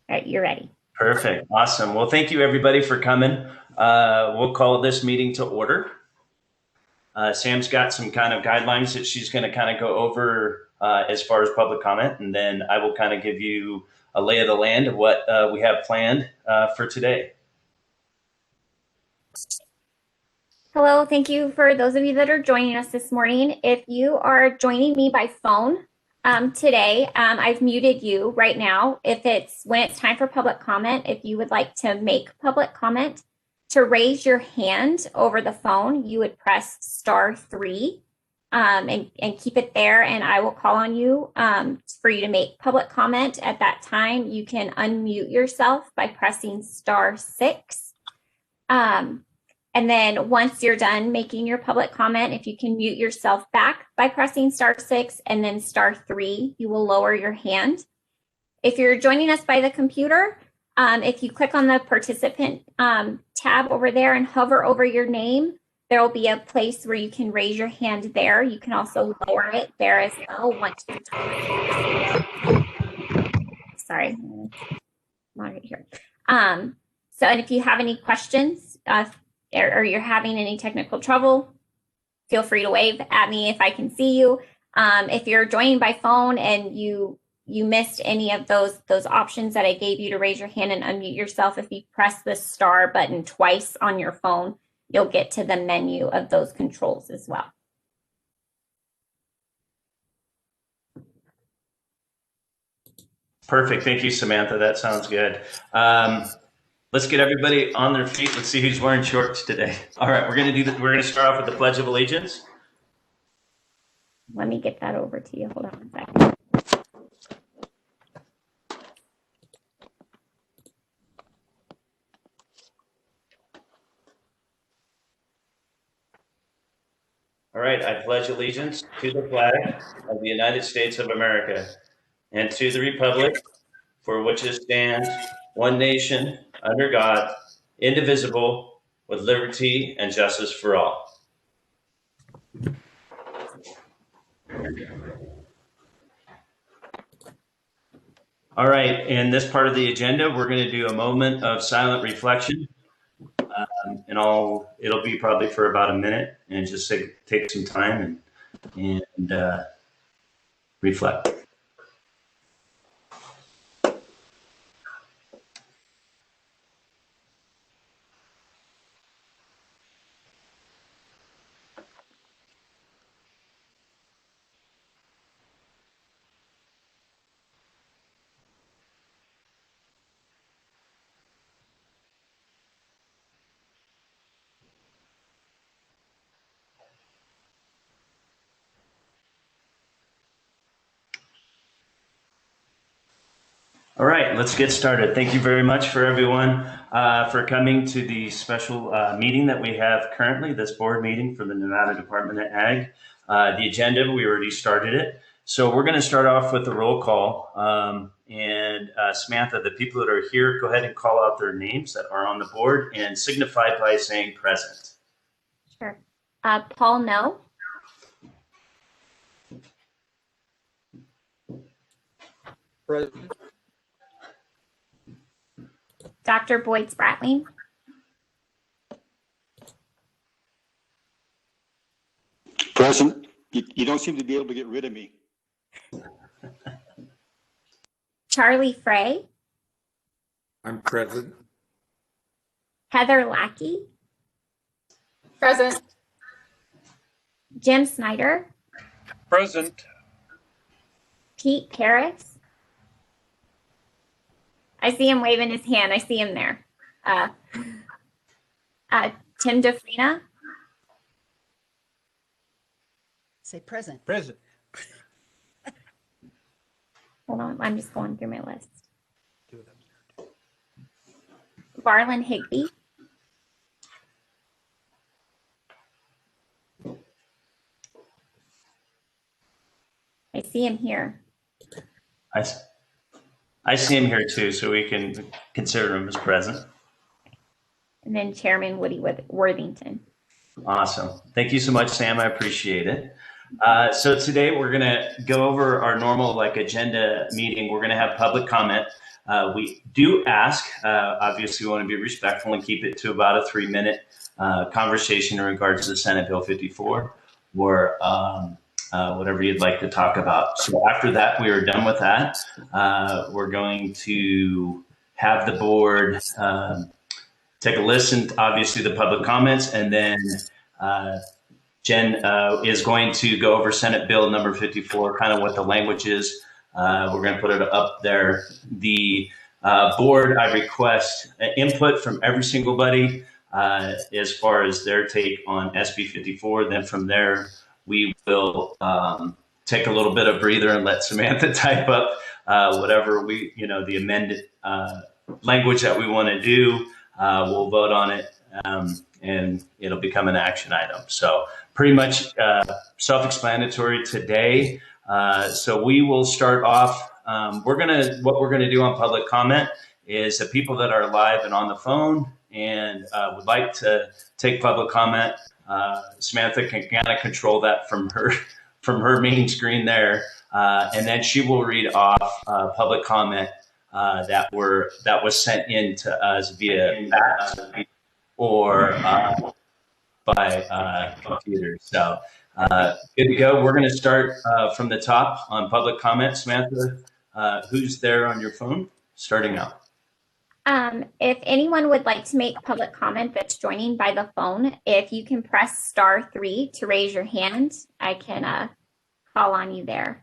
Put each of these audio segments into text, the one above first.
All right, you're ready. Perfect. Awesome. Well, thank you everybody for coming. We'll call this meeting to order. Sam's got some kind of guidelines that she's going to kind of go over as far as public comment, and then I will kind of give you a lay of the land of what we have planned for today. Hello, thank you for those of you that are joining us this morning. If you are joining me by phone today, I've muted you right now. When it's time for public comment, if you would like to make public comment, to raise your hand over the phone, you would press *3 and keep it there, and I will call on you for you to make public comment. At that time, you can unmute yourself by pressing *6. And then once you're done making your public comment, if you can mute yourself back by pressing *6 and then *3, you will lower your hand. If you're joining us by the computer, if you click on the participant tab over there and hover over your name, there will be a place where you can raise your hand there. You can also lower it there as well once you're done. Sorry, not right here. And if you have any questions, or you're having any technical trouble, feel free to wave at me if I can see you. If you're joining by phone and you missed any of those options that I gave you to raise your hand and unmute yourself, if you press the star button twice on your phone, you'll get to the menu of those controls as well. Perfect. Thank you, Samantha. That sounds good. Let's get everybody on their feet. Let's see who's wearing shorts today. All right, we're going to start off with the Pledge of Allegiance. Let me get that over to you. Hold on a second. All right, I pledge allegiance to the flag of the United States of America and to the republic for which it stands, one nation, under God, indivisible, with liberty and justice for all. All right, in this part of the agenda, we're going to do a moment of silent reflection. And it'll be probably for about a minute, and just take some time and reflect. All right, let's get started. Thank you very much for everyone for coming to the special meeting that we have currently, this board meeting for the Nevada Department of Ag. The agenda, we already started it. So we're going to start off with the roll call. And Samantha, the people that are here, go ahead and call out their names that are on the board and signify by saying present. Sure. Paul, no. Present. Dr. Boyd Spratling. Present. You don't seem to be able to get rid of me. Charlie Frey. I'm present. Heather Lackey. Present. Jim Snyder. Present. Pete Karras. I see him waving his hand. I see him there. Tim DeFrina. Say present. Present. Hold on, I'm just going through my list. Two of them. Varlin Higby. I see him here. I see him here too, so we can consider him as present. And then Chairman Woody Worthington. Awesome. Thank you so much, Sam. I appreciate it. So today we're going to go over our normal agenda meeting. We're going to have public comment. We do ask, obviously, we want to be respectful and keep it to about a 3-minute conversation in regards to the Senate Bill 54 or whatever you'd like to talk about. So after that, we are done with that. We're going to have the board take a listen, obviously, the public comments, and then Jen is going to go over Senate Bill number 54, kind of what the language is. We're going to put it up there. The board, I request input from every single buddy as far as their take on SB 54. Then from there, we will take a little bit of breather and let Samantha type up whatever the amended language that we want to do. We'll vote on it, and it'll become an action item. So pretty much self-explanatory today. So we will start off. What we're gonna do on public comment is the people that are live and on the phone and would like to take public comment. Samantha can kind of control that from her main screen there, and then she will read off public comment that was sent in to us via fax or by computer. So good to go. We're going to start from the top on public comment. Samantha, who's there on your phone starting out? If anyone would like to make public comment that's joining by the phone, if you can press *3 to raise your hand, I can call on you there.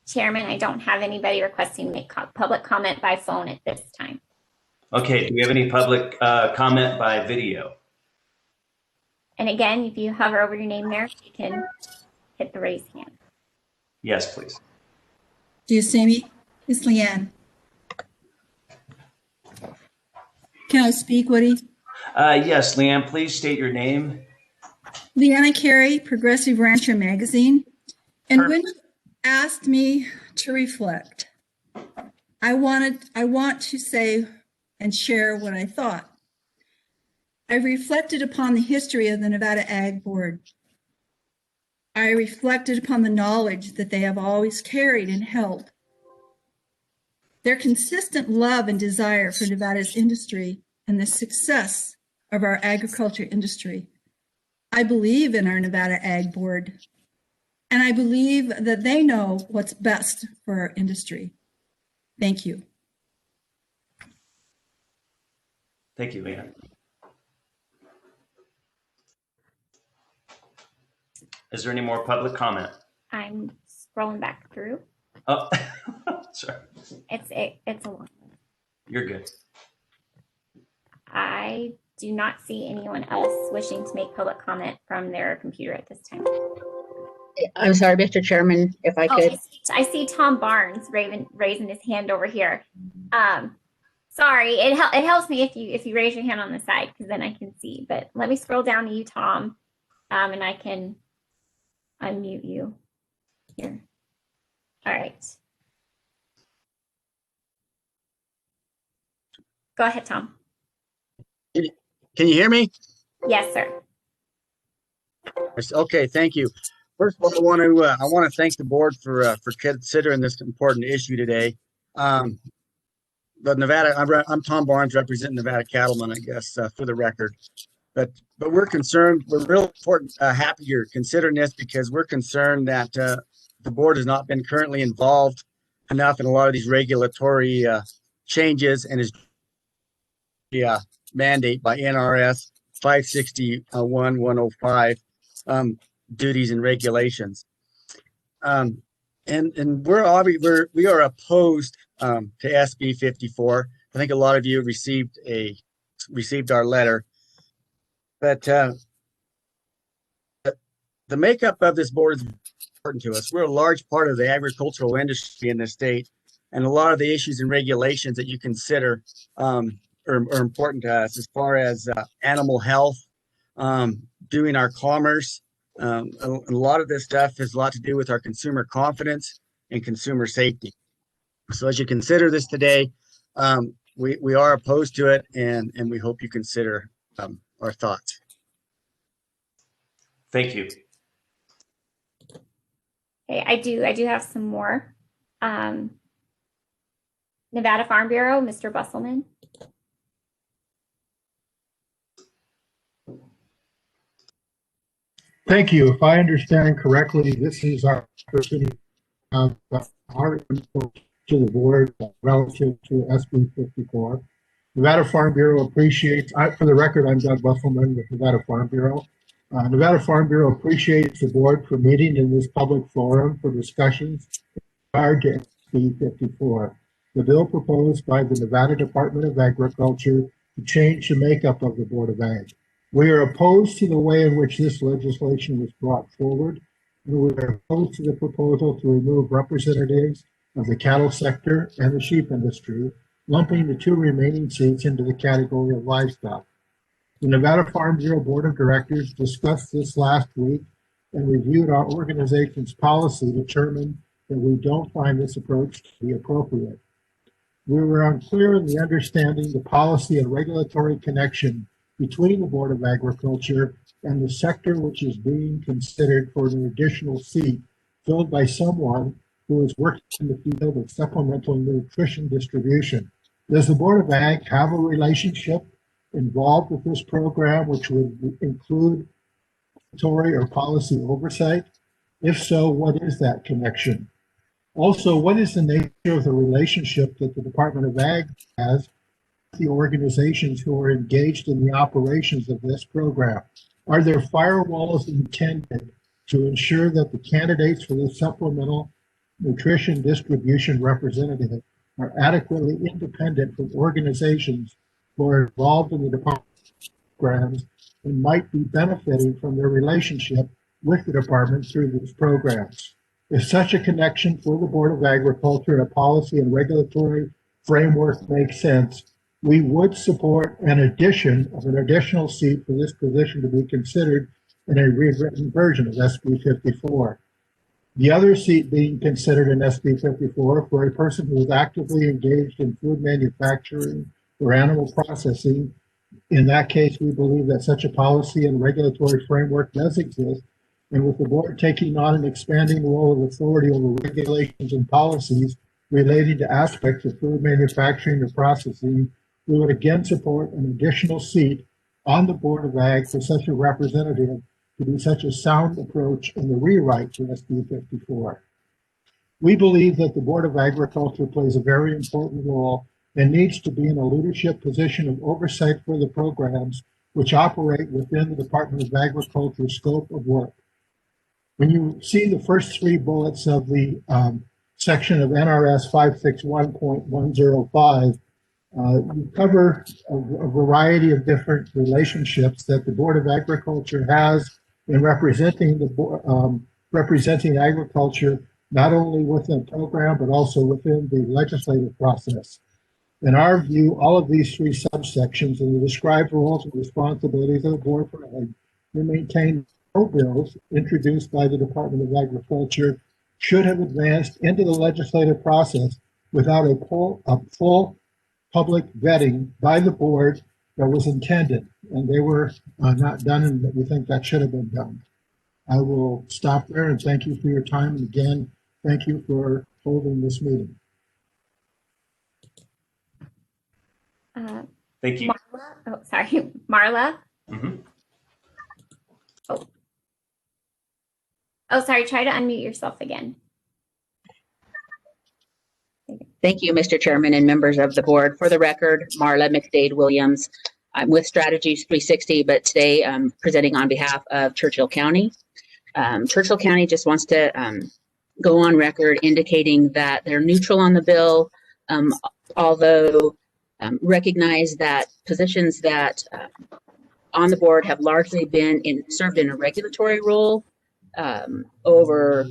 Chairman, I don't have anybody requesting to make public comment by phone at this time. Okay, do we have any public comment by video? And again, if you hover over your name there, you can hit the raise hand. Yes, please. Do you see me? It's Leanne. Can I speak, Woody? Yes, Leanne, please state your name. Leanna Carey, Progressive Rancher Magazine. And Perfect. when you asked me to reflect, I want to say and share what I thought. I reflected upon the history of the Nevada Ag Board. I reflected upon the knowledge that they have always carried and held. Their consistent love and desire for Nevada's industry and the success of our agriculture industry. I believe in our Nevada Ag Board, and I believe that they know what's best for our industry. Thank you. Thank you, Leanne. Is there any more public comment? I'm scrolling back through. Oh, sorry. It's a long one. You're good. I do not see anyone else wishing to make public comment from their computer at this time. I'm sorry, Mr. Chairman, if I could. I see Tom Barnes raising his hand over here. Sorry, it helps me if you raise your hand on the side because then I can see. But let me scroll down to you, Tom, and I can unmute you here. All right. Go ahead, Tom. Can you hear me? Yes, sir. Okay, thank you. First of all, I want to thank the board for considering this important issue today. The Nevada, I'm Tom Barnes, representing Nevada Cattlemen, I guess, for the record. But we're concerned. We're real important, happy you're considering this because we're concerned that the board has not been currently involved enough in a lot of these regulatory changes and is mandate by NRS 561-105 duties and regulations. And we are opposed to SB 54. I think a lot of you received our letter, but the makeup of this board is important to us. We're a large part of the agricultural industry in this state, and a lot of the issues and regulations that you consider are important to us as far as animal health, doing our commerce. A lot of this stuff has a lot to do with our consumer confidence and consumer safety. So as you consider this today, we are opposed to it, and we hope you consider our thoughts. Thank you. Okay, I do have some more. Nevada Farm Bureau, Mr. Busselman. Thank you. If I understand correctly, this is our opportunity of our input to the board relative to SB 54. Nevada Farm Bureau appreciates, for the record, I'm Doug Busselman with Nevada Farm Bureau. Nevada Farm Bureau appreciates the board for meeting in this public forum for discussions in regard to SB 54, the bill proposed by the Nevada Department of Agriculture to change the makeup of the Board of Ag. We are opposed to the way in which this legislation was brought forward, and we are opposed to the proposal to remove representatives of the cattle sector and the sheep industry, lumping the two remaining seats into the category of livestock. The Nevada Farm Bureau Board of Directors discussed this last week and reviewed our organization's policy, determined that we don't find this approach to be appropriate. We were unclear in the understanding the policy and regulatory connection between the Board of Agriculture and the sector which is being considered for an additional seat filled by someone who is working in the field of supplemental nutrition distribution. Does the Board of Ag have a relationship involved with this program which would include regulatory or policy oversight? If so, what is that connection? Also, what is the nature of the relationship that the Department of Ag has with the organizations who are engaged in the operations of this program? Are there firewalls intended to ensure that the candidates for the supplemental nutrition distribution representative are adequately independent from organizations who are involved in the department programs and might be benefiting from their relationship with the department through these programs? If such a connection for the Board of Agriculture and a policy and regulatory framework makes sense, we would support an additional seat for this position to be considered in a rewritten version of SB 54. The other seat being considered in SB 54 for a person who is actively engaged in food manufacturing or animal processing. In that case, we believe that such a policy and regulatory framework does exist, and with the board taking on an expanding role of authority over regulations and policies relating to aspects of food manufacturing or processing, we would again support an additional seat on the Board of Ag for such a representative to be such a sound approach in the rewrite to SB 54. We believe that the Board of Agriculture plays a very important role and needs to be in a leadership position of oversight for the programs which operate within the Department of Agriculture's scope of work. When you see the first three bullets of the section of NRS 561.105, you cover a variety of different relationships that the Board of Agriculture has in representing representing agriculture, not only within the program, but also within the legislative process. In our view, all of these three subsections and the described roles and responsibilities of the Board for Ag to maintain no bills introduced by the Department of Agriculture should have advanced into the legislative process without a full public vetting by the board that was intended, and they were not done, and we think that should have been done. I will stop there and thank you for your time, and again, thank you for holding this meeting. Thank you. Marla. Mm-hmm. Oh, sorry. Try to unmute yourself again. Thank you, Mr. Chairman and members of the board. For the record, Marla McDade Williams. I'm with Strategies 360, but today I'm presenting on behalf of Churchill County. Churchill County just wants to go on record indicating that they're neutral on the bill, although recognize that positions that on the board have largely been served in a regulatory role over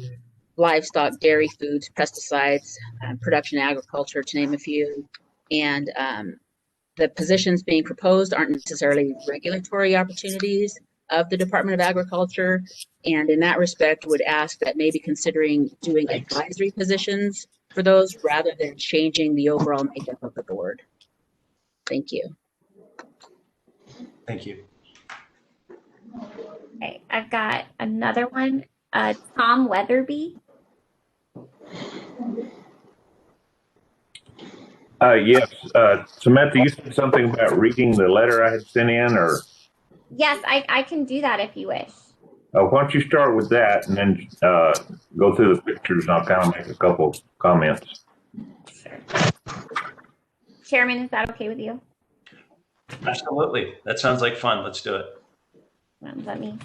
livestock, dairy foods, pesticides, production agriculture, to name a few. And the positions being proposed aren't necessarily regulatory opportunities of the Department of Agriculture. And in that respect, would ask that maybe considering doing advisory positions for those rather than changing the overall makeup of the board. Thank you. Thank you. Okay, I've got another one. Tom Weatherby. Yes. Samantha, you said something about reading the letter I had sent in, or Yes, I can do that if you wish. why don't you start with that and then go through the pictures, and I'll kind of make a couple comments. Sure. Chairman, is that okay with you? Absolutely. That sounds like fun. Let's do it. Let me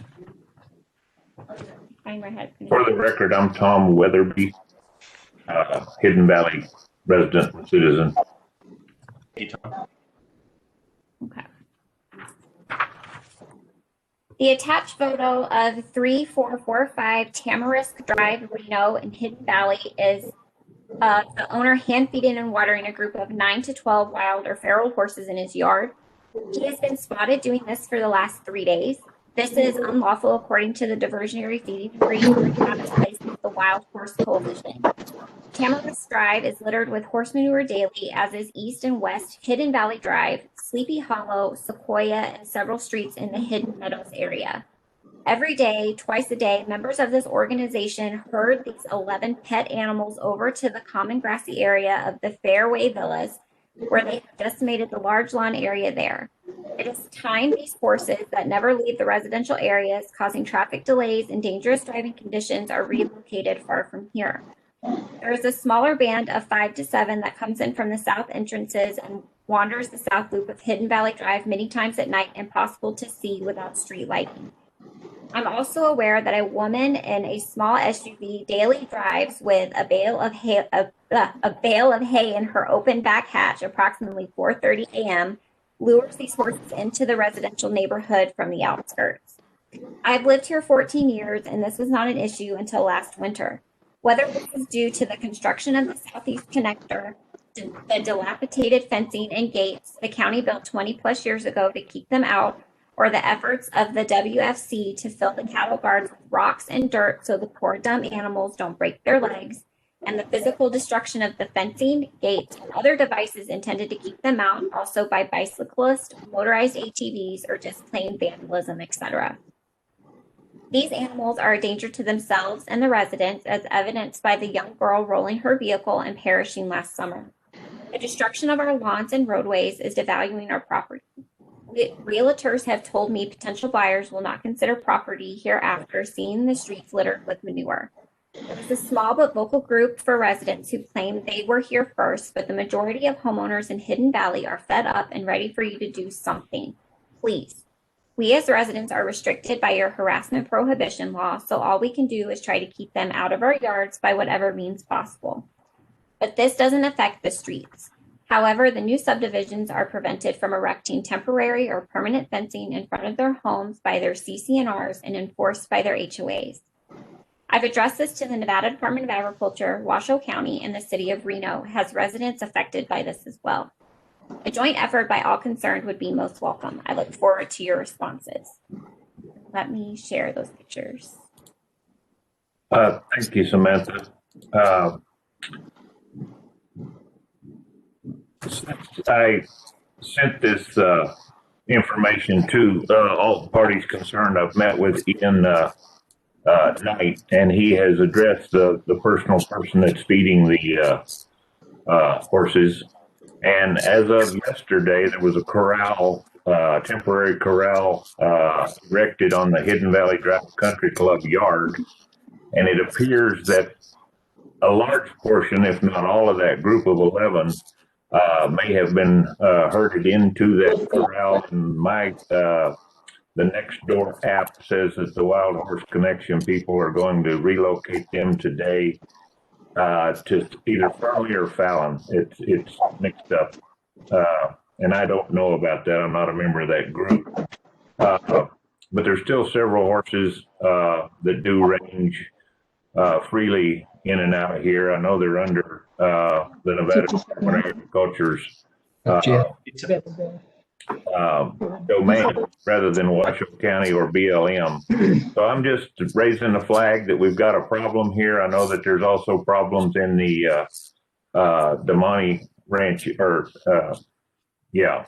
find my headphones. For the record, I'm Tom Weatherby, Hidden Valley resident and citizen. Hey, Tom. Okay. The attached photo of 3445 Tamarisk Drive, Reno in Hidden Valley is the owner hand feeding and watering a group of 9 to 12 wild or feral horses in his yard. He has been spotted doing this for the last 3 days. This is unlawful according to the diversionary feeding agreement placed with the Wild Horse Coalition. Tamarisk Drive is littered with horse manure daily, as is East and West Hidden Valley Drive, Sleepy Hollow, Sequoia, and several streets in the Hidden Meadows area. Every day, twice a day, members of this organization herd these 11 pet animals over to the common grassy area of the Fairway Villas, where they have decimated the large lawn area there. It is time these horses that never leave the residential areas, causing traffic delays and dangerous driving conditions, are relocated far from here. There is a smaller band of 5 to 7 that comes in from the south entrances and wanders the south loop of Hidden Valley Drive many times at night, impossible to see without street lighting. I'm also aware that a woman in a small SUV daily drives with a bale of hay in her open back hatch approximately 4:30 a.m., lures these horses into the residential neighborhood from the outskirts. I've lived here 14 years, and this was not an issue until last winter. Whether this is due to the construction of the Southeast Connector, the dilapidated fencing and gates the county built 20 plus years ago to keep them out, or the efforts of the WFC to fill the cattle guards with rocks and dirt so the poor dumb animals don't break their legs, and the physical destruction of the fencing, gates, and other devices intended to keep them out, also by bicyclists, motorized ATVs, or just plain vandalism, etc. These animals are a danger to themselves and the residents, as evidenced by the young girl rolling her vehicle and perishing last summer. The destruction of our lawns and roadways is devaluing our property. Realtors have told me potential buyers will not consider property hereafter seeing the streets littered with manure. There is a small but vocal group for residents who claim they were here first, but the majority of homeowners in Hidden Valley are fed up and ready for you to do something. Please. We as residents are restricted by your harassment prohibition law, so all we can do is try to keep them out of our yards by whatever means possible. But this doesn't affect the streets. However, the new subdivisions are prevented from erecting temporary or permanent fencing in front of their homes by their CC&Rs and enforced by their HOAs. I've addressed this to the Nevada Department of Agriculture, Washoe County, and the city of Reno, has residents affected by this as well. A joint effort by all concerned would be most welcome. I look forward to your responses. Let me share those pictures. Thank you, Samantha. I sent this information to all the parties concerned. I've met with Ian Knight, and he has addressed the personal person that's feeding the horses. And as of yesterday, there was a corral, temporary corral erected on the Hidden Valley Drive Country Club yard. And it appears that a large portion, if not all of that group of 11, may have been herded into that corral. And the Nextdoor app says that the Wild Horse Connection people are going to relocate them today to either Farley or Fallon. It's mixed up, and I don't know about that. I'm not a member of that group, but there's still several horses that do range freely in and out of here. I know they're under the Nevada Department of Agriculture's domain rather than Washoe County or BLM. So I'm just raising the flag that we've got a problem here. I know that there's also problems in the Damani Ranch or Yeah,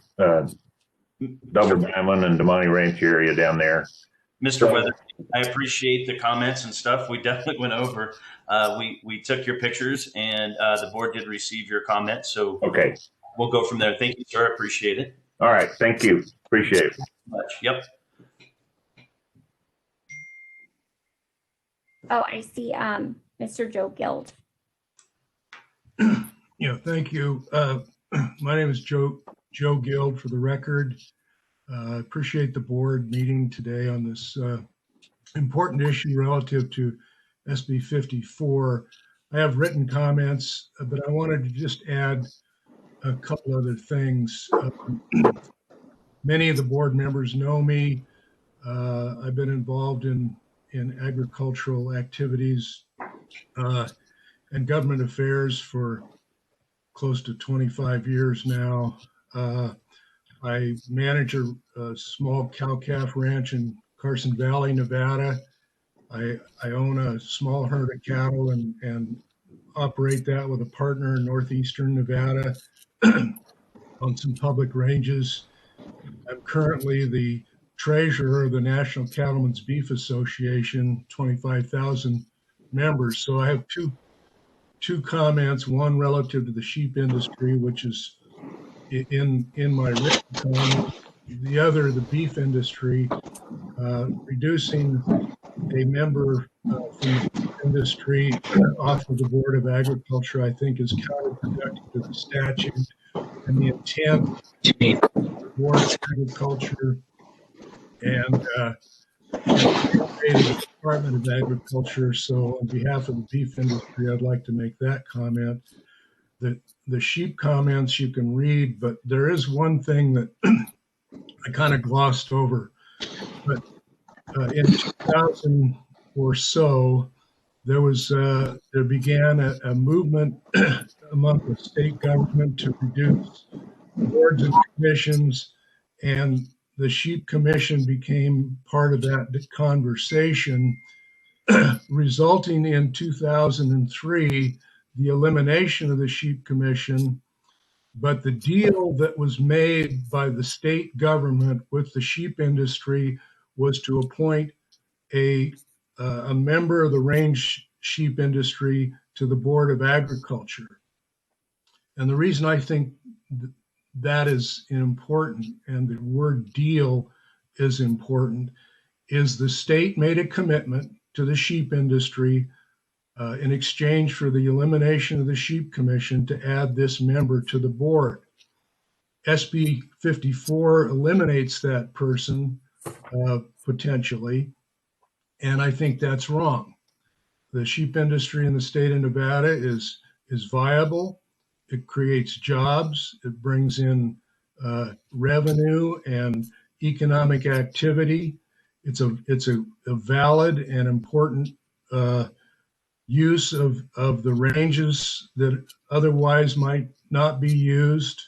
Double Diamond and Damani Ranch area down there. Mr. Weather, I appreciate the comments and stuff. We definitely went over. We took your pictures, and the board did receive your comments. So Okay. we'll go from there. Thank you, sir. I appreciate it. All right. Thank you. Appreciate it. Much. Yep. Oh, I see. Mr. Joe Guild. Yeah, thank you. My name is Joe Guild, for the record. I appreciate the board meeting today on this important issue relative to SB 54. I have written comments, but I wanted to just add a couple other things. Many of the board members know me. I've been involved in agricultural activities and government affairs for close to 25 years now. I manage a small cow-calf ranch in Carson Valley, Nevada. I own a small herd of cattle and operate that with a partner in northeastern Nevada on some public ranges. I'm currently the treasurer of the National Cattlemen's Beef Association, 25,000 members. So I have two comments, one relative to the sheep industry, which is in my written comment, the other, the beef industry. Reducing a member from the beef industry off of the Board of Agriculture, I think, is counterproductive to the statute and the intent of the Board of Agriculture and the Department of Agriculture. So on behalf of the beef industry, I'd like to make that comment. The sheep comments you can read, but there is one thing that I kind of glossed over. But in 2000 or so, there began a movement among the state government to reduce boards and commissions, and the Sheep Commission became part of that conversation, resulting in 2003 the elimination of the Sheep Commission. But the deal that was made by the state government with the sheep industry was to appoint a member of the range sheep industry to the Board of Agriculture. And the reason I think that is important, and the word deal is important, is the state made a commitment to the sheep industry in exchange for the elimination of the Sheep Commission to add this member to the board. SB 54 eliminates that person potentially, and I think that's wrong. The sheep industry in the state of Nevada is viable. It creates jobs. It brings in revenue and economic activity. It's a valid and important use of the ranges that otherwise might not be used.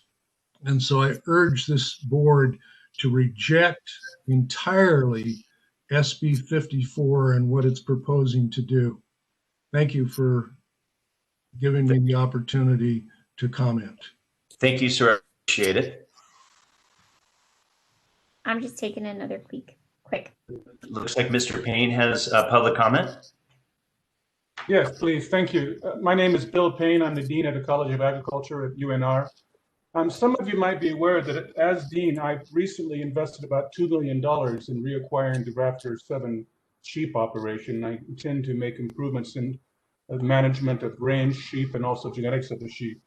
And so I urge this board to reject entirely SB 54 and what it's proposing to do. Thank you for giving me the opportunity to comment. Thank you, sir. I appreciate it. I'm just taking another quick. Looks like Mr. Payne has a public comment. Yes, please. Thank you. My name is Bill Payne. I'm the Dean at the College of Agriculture at UNR. Some of you might be aware that as Dean, I've recently invested about $2 million in reacquiring the Raptor 7 sheep operation. I intend to make improvements in the management of range sheep and also genetics of the sheep.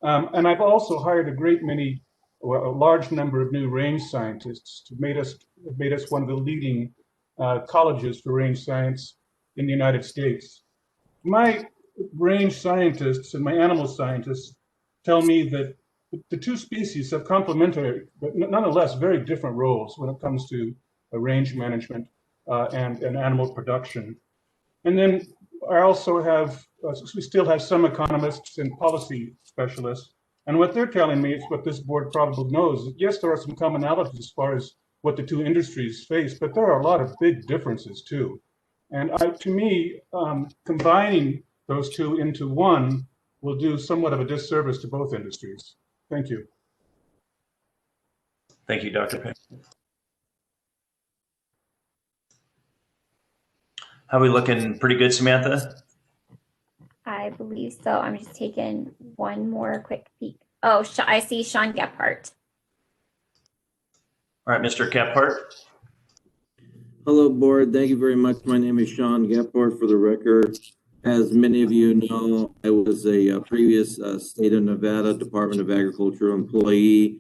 And I've also hired a large number of new range scientists who made us one of the leading colleges for range science in the United States. My range scientists and my animal scientists tell me that the two species have complementary, but nonetheless very different roles when it comes to range management and animal production. And then I also have, we still have some economists and policy specialists. And what they're telling me is what this board probably knows. Yes, there are some commonalities as far as what the two industries face, but there are a lot of big differences too. And to me, combining those two into one will do somewhat of a disservice to both industries. Thank you. Thank you, Dr. Payne. How are we looking? Pretty good, Samantha? I believe so. I'm just taking one more quick peek. Oh, I see Sean Gephardt. All right, Mr. Gephardt. Hello, board. Thank you very much. My name is Sean Gephardt, for the record. As many of you know, I was a previous state of Nevada Department of Agriculture employee.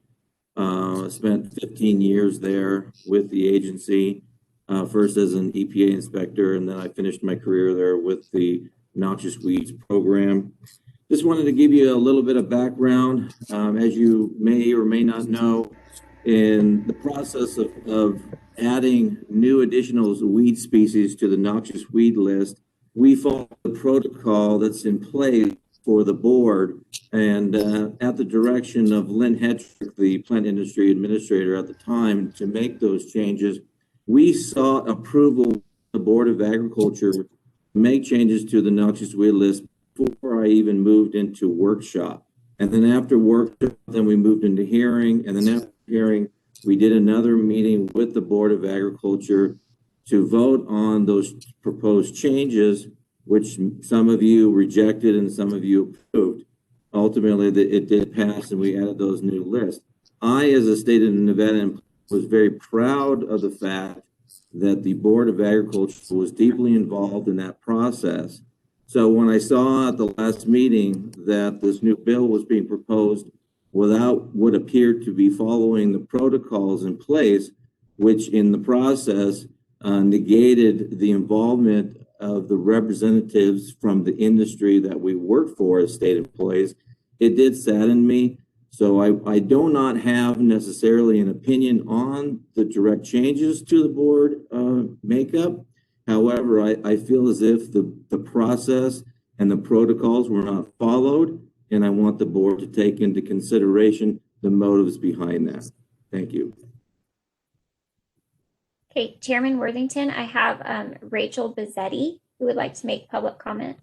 Spent 15 years there with the agency, first as an EPA inspector, and then I finished my career there with the Noxious Weeds program. Just wanted to give you a little bit of background. As you may or may not know, in the process of adding new additional weed species to the noxious weed list, we follow the protocol that's in place for the board. And at the direction of Lynn Hetrick, the plant industry administrator at the time, to make those changes, we sought approval of the Board of Agriculture to make changes to the noxious weed list before I even moved into workshop. And then after workshop, then we moved into hearing, and then after hearing, we did another meeting with the Board of Agriculture to vote on those proposed changes, which some of you rejected and some of you approved. Ultimately, it did pass, and we added those new lists. I, as a state of Nevada, was very proud of the fact that the Board of Agriculture was deeply involved in that process. So when I saw at the last meeting that this new bill was being proposed without what appeared to be following the protocols in place, which in the process negated the involvement of the representatives from the industry that we work for as state employees, it did sadden me. So I do not have necessarily an opinion on the direct changes to the board makeup. However, I feel as if the process and the protocols were not followed, and I want the board to take into consideration the motives behind that. Thank you. Okay, Chairman Worthington, I have Rachel Bizzetti who would like to make public comment.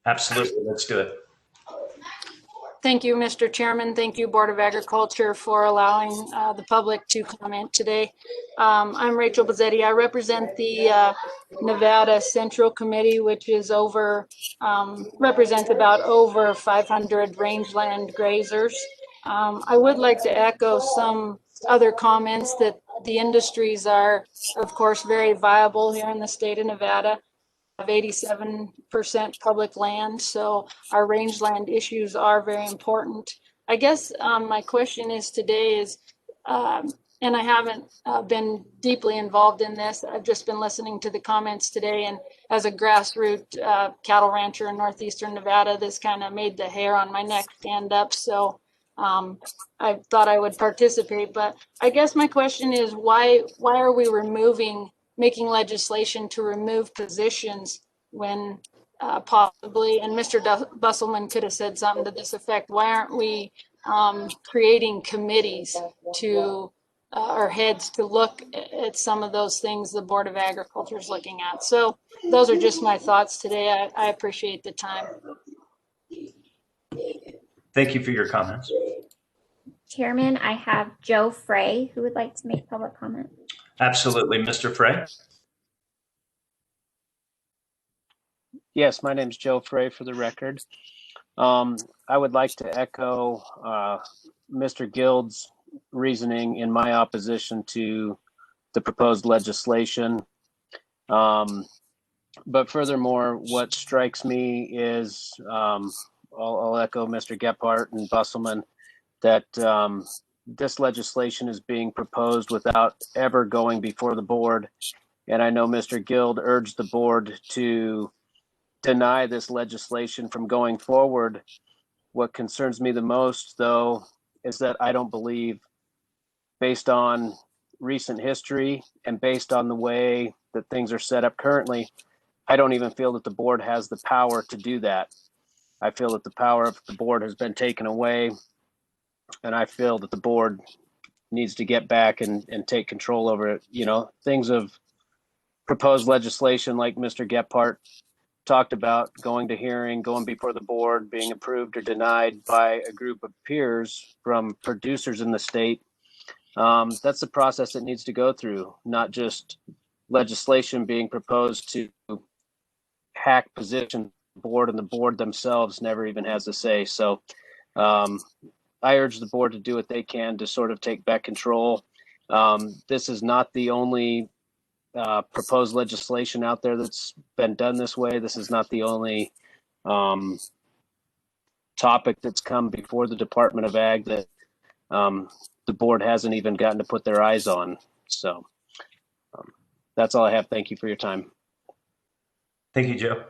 Absolutely, let's do it. Thank you, Mr. Chairman. Thank you, Board of Agriculture, for allowing the public to comment today. I'm Rachel Bizzetti. I represent the Nevada Central Committee, which is represents about over 500 rangeland grazers. I would like to echo some other comments that the industries are, of course, very viable here in the state of Nevada. Have 87% public land, so our rangeland issues are very important. I guess my question is today is, and I haven't been deeply involved in this, I've just been listening to the comments today, and as a grassroots cattle rancher in northeastern Nevada, this kind of made the hair on my neck stand up, so I thought I would participate. But I guess my question is, why are we making legislation to remove positions when possibly, and Mr. Busselman could have said something to this effect, why aren't we creating committees to or heads to look at some of those things the Board of Agriculture is looking at? So those are just my thoughts today. I appreciate the time. Thank you for your comments. Chairman, I have Joe Frey who would like to make public comment. Absolutely, Mr. Frey. Yes, my name's Joe Frey, for the record. I would like to echo Mr. Guild's reasoning in my opposition to the proposed legislation. But furthermore, what strikes me is, I'll echo Mr. Gephardt and Busselman, that this legislation is being proposed without ever going before the board. And I know Mr. Guild urged the board to deny this legislation from going forward. What concerns me the most, though, is that I don't believe, based on recent history and based on the way that things are set up currently, I don't even feel that the board has the power to do that. I feel that the power of the board has been taken away, and I feel that the board needs to get back and take control over it. You know, things of proposed legislation, like Mr. Gephardt talked about, going to hearing, going before the board, being approved or denied by a group of peers from producers in the state. That's the process that needs to go through, not just legislation being proposed to hack position board, and the board themselves never even has a say. So I urge the board to do what they can to sort of take back control. This is not the only proposed legislation out there that's been done this way. This is not the only topic that's come before the Department of Ag that the board hasn't even gotten to put their eyes on. So that's all I have. Thank you for your time. Thank you, Joe.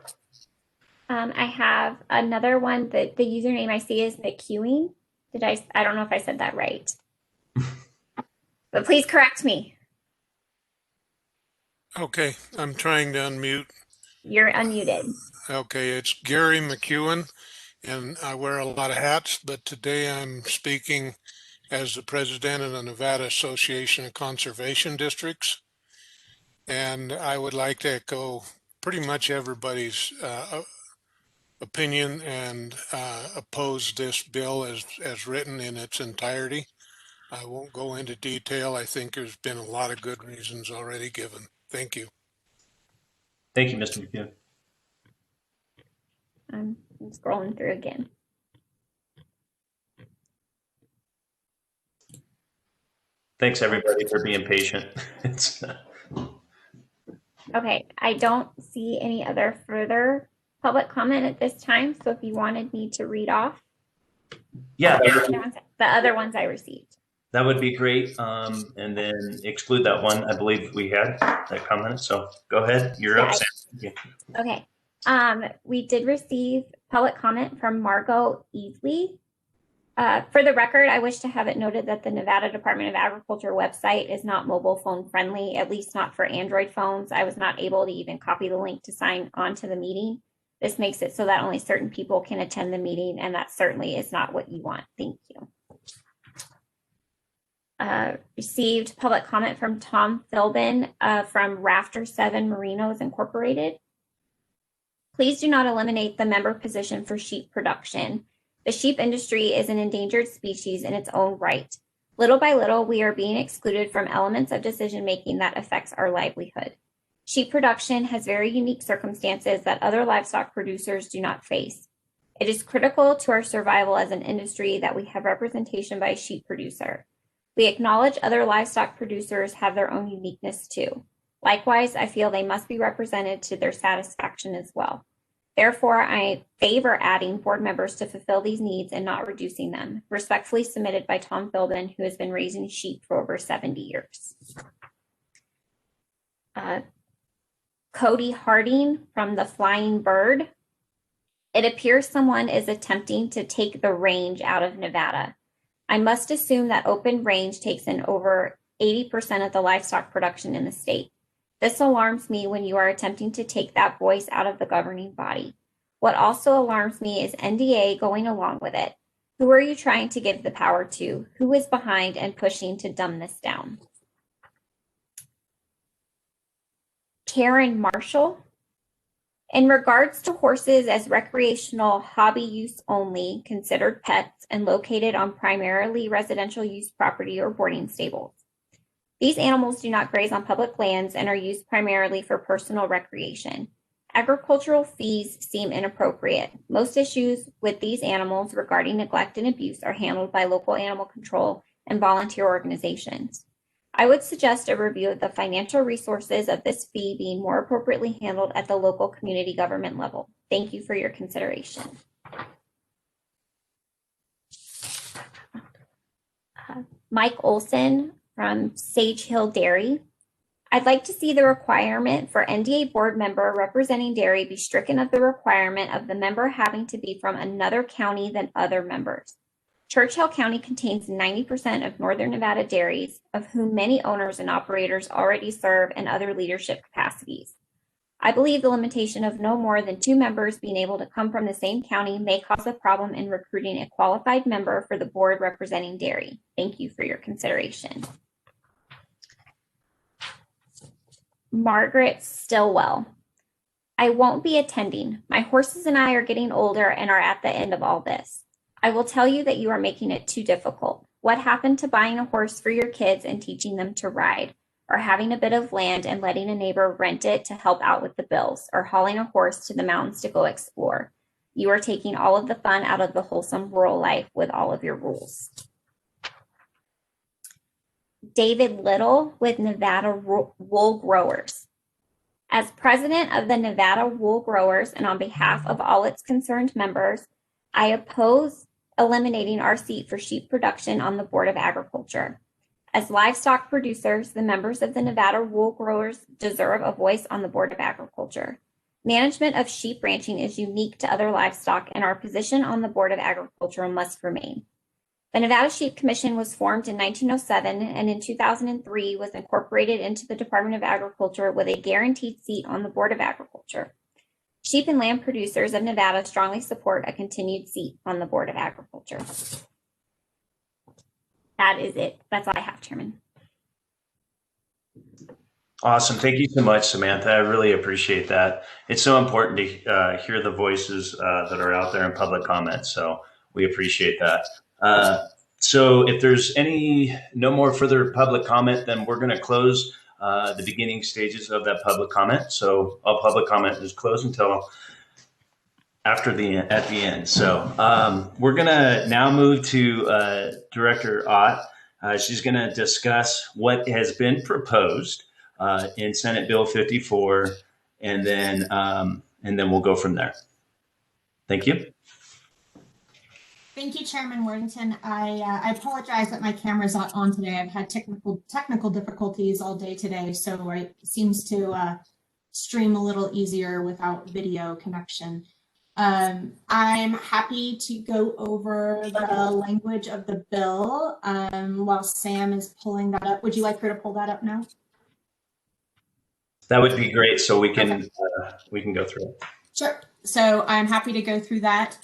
I have another one that the username I see is McEwing. I don't know if I said that right. But please correct me. Okay, I'm trying to unmute. You're unmuted. Okay, it's Gary McEwen, and I wear a lot of hats, but today I'm speaking as the president of the Nevada Association of Conservation Districts. And I would like to echo pretty much everybody's opinion and oppose this bill as written in its entirety. I won't go into detail. I think there's been a lot of good reasons already given. Thank you. Thank you, Mr. McKeon. I'm scrolling through again. Thanks, everybody, for being patient. Okay, I don't see any other further public comment at this time. So if you wanted me to read off Yeah, the other ones I received. that would be great. And then exclude that one. I believe we had that comment. So go ahead. You're up, Sam. Yeah. Okay. We did receive public comment from Margot Easley. For the record, I wish to have it noted that the Nevada Department of Agriculture website is not mobile phone friendly, at least not for Android phones. I was not able to even copy the link to sign on to the meeting. This makes it so that only certain people can attend the meeting, and that certainly is not what you want. Thank you. Received public comment from Tom Philbin from Rafter 7 Merinos Incorporated. Please do not eliminate the member position for sheep production. The sheep industry is an endangered species in its own right. Little by little, we are being excluded from elements of decision-making that affects our livelihood. Sheep production has very unique circumstances that other livestock producers do not face. It is critical to our survival as an industry that we have representation by a sheep producer. We acknowledge other livestock producers have their own uniqueness too. Likewise, I feel they must be represented to their satisfaction as well. Therefore, I favor adding board members to fulfill these needs and not reducing them. Respectfully submitted by Tom Philbin, who has been raising sheep for over 70 years. Cody Harding from the Flying Bird. It appears someone is attempting to take the range out of Nevada. I must assume that open range takes in over 80% of the livestock production in the state. This alarms me when you are attempting to take that voice out of the governing body. What also alarms me is NDA going along with it. Who are you trying to give the power to? Who is behind and pushing to dumb this down? Karen Marshall. In regards to horses as recreational hobby use only, considered pets and located on primarily residential use property or boarding stables. These animals do not graze on public lands and are used primarily for personal recreation. Agricultural fees seem inappropriate. Most issues with these animals regarding neglect and abuse are handled by local animal control and volunteer organizations. I would suggest a review of the financial resources of this fee being more appropriately handled at the local community government level. Thank you for your consideration. Mike Olson from Sage Hill Dairy. I'd like to see the requirement for NDA board member representing dairy be stricken of the requirement of the member having to be from another county than other members. Churchill County contains 90% of Northern Nevada dairies, of whom many owners and operators already serve in other leadership capacities. I believe the limitation of no more than 2 members being able to come from the same county may cause a problem in recruiting a qualified member for the board representing dairy. Thank you for your consideration. Margaret Stillwell. I won't be attending. My horses and I are getting older and are at the end of all this. I will tell you that you are making it too difficult. What happened to buying a horse for your kids and teaching them to ride? Or having a bit of land and letting a neighbor rent it to help out with the bills? Or hauling a horse to the mountains to go explore? You are taking all of the fun out of the wholesome rural life with all of your rules. David Little with Nevada Wool Growers. As president of the Nevada Wool Growers and on behalf of all its concerned members, I oppose eliminating our seat for sheep production on the Board of Agriculture. As livestock producers, the members of the Nevada Wool Growers deserve a voice on the Board of Agriculture. Management of sheep ranching is unique to other livestock, and our position on the Board of Agriculture must remain. The Nevada Sheep Commission was formed in 1907 and in 2003 was incorporated into the Department of Agriculture with a guaranteed seat on the Board of Agriculture. Sheep and lamb producers of Nevada strongly support a continued seat on the Board of Agriculture. That is it. That's all I have, Chairman. Awesome. Thank you so much, Samantha. I really appreciate that. It's so important to hear the voices that are out there in public comment. So we appreciate that. So if there's no more further public comment, then we're going to close the beginning stages of that public comment. So all public comment is closed until at the end. So we're going to now move to Director Ott. She's going to discuss what has been proposed in Senate Bill 54, and then we'll go from there. Thank you. Thank you, Chairman Worthington. I apologize that my camera's not on today. I've had technical difficulties all day today, so it seems to stream a little easier without video connection. I'm happy to go over the language of the bill while Sam is pulling that up. Would you like her to pull that up now? That would be great, so we can go through it. Sure. So I'm happy to go through that.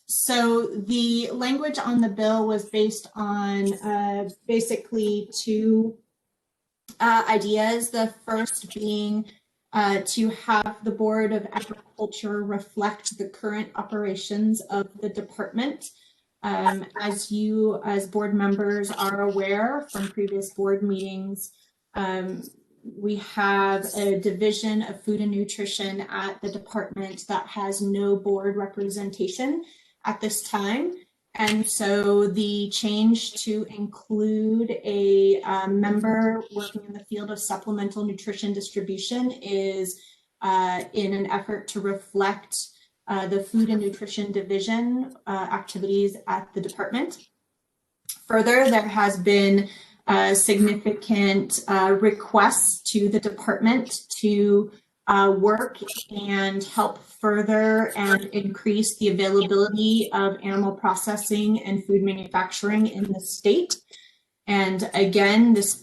So the language on the bill was based on basically two ideas. The first being to have the Board of Agriculture reflect the current operations of the department. As you, as board members, are aware from previous board meetings, we have a division of food and nutrition at the department that has no board representation at this time. And so the change to include a member working in the field of supplemental nutrition distribution is in an effort to reflect the food and nutrition division activities at the department. Further, there has been significant requests to the department to work and help further and increase the availability of animal processing and food manufacturing in the state. And again, this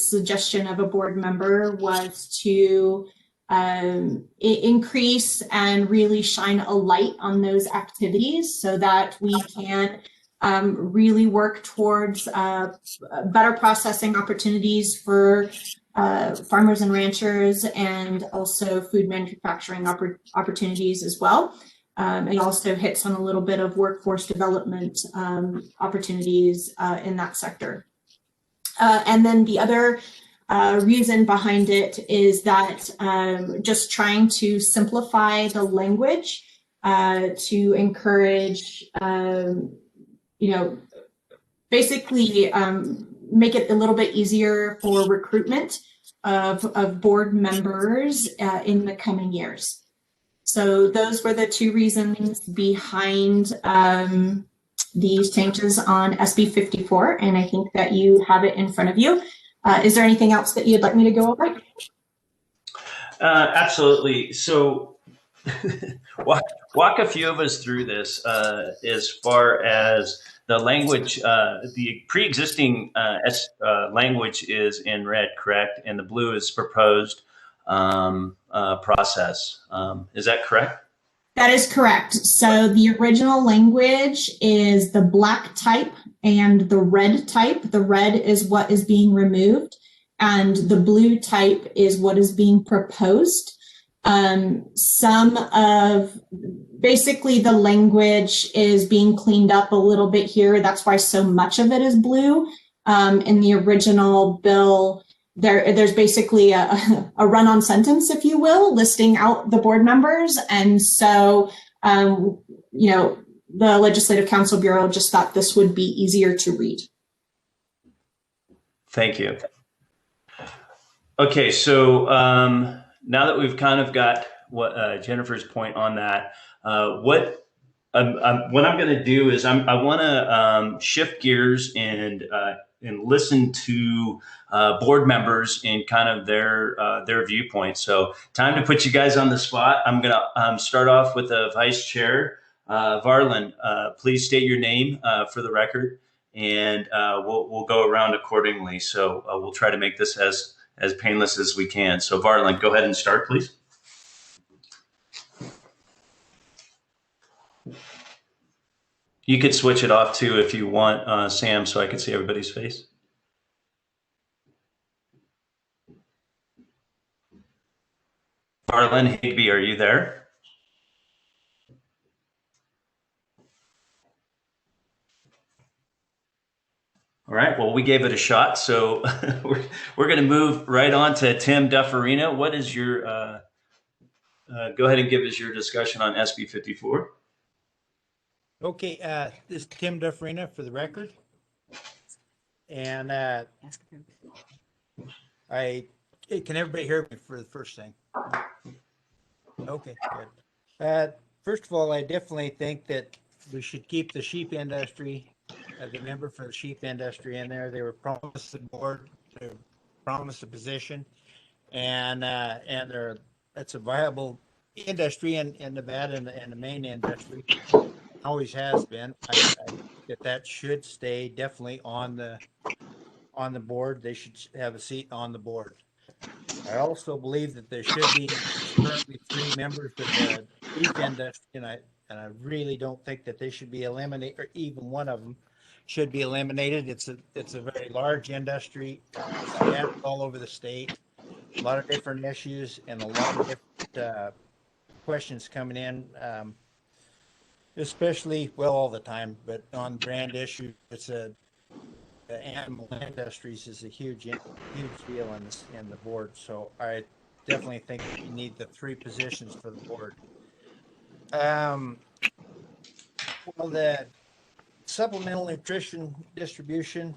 suggestion of a board member was to increase and really shine a light on those activities so that we can really work towards better processing opportunities for farmers and ranchers, and also food manufacturing opportunities as well. It also hits on a little bit of workforce development opportunities in that sector. And then the other reason behind it is that just trying to simplify the language to encourage, basically make it a little bit easier for recruitment of board members in the coming years. So those were the two reasons behind these changes on SB 54, and I think that you have it in front of you. Is there anything else that you'd like me to go over? Absolutely. So walk a few of us through this as far as the language. The pre-existing language is in red, correct? And the blue is proposed process. Is that correct? That is correct. So the original language is the black type and the red type. The red is what is being removed, and the blue type is what is being proposed. Some of basically the language is being cleaned up a little bit here. That's why so much of it is blue. In the original bill, there's basically a run-on sentence, if you will, listing out the board members. And so, you know, the Legislative Council Bureau just thought this would be easier to read. Thank you. Okay, so now that we've kind of got what Jennifer's point on that, what I'm going to do is I want to shift gears and listen to board members and kind of their viewpoints. So time to put you guys on the spot. I'm going to start off with the vice chair. Varlin, please state your name for the record, and we'll go around accordingly. So we'll try to make this as painless as we can. So Varlin, go ahead and start, please. You could switch it off too if you want, Sam, so I can see everybody's face. Varlin Higby, are you there? All right, well, we gave it a shot, so we're going to move right on to Tim Dufferino. What is your, go ahead and give us your discussion on SB 54. Okay, this is Tim Dufferino for the record. And can everybody hear me for the first thing? Okay, good. First of all, I definitely think that we should keep the sheep industry, the member for the sheep industry in there. They were promised the board, they were promised a position, and that's a viable industry in Nevada and the main industry. Always has been. I think that should stay definitely on the board. They should have a seat on the board. I also believe that there should be currently 3 members of the beef industry, and I really don't think that they should be eliminated, or even one of them should be eliminated. It's a very large industry, scattered all over the state, a lot of different issues and a lot of different questions coming in. Especially, well, all the time, but on brand issue, it's the animal industries is a huge deal in the board. So I definitely think you need the 3 positions for the board. Well, the supplemental nutrition distribution,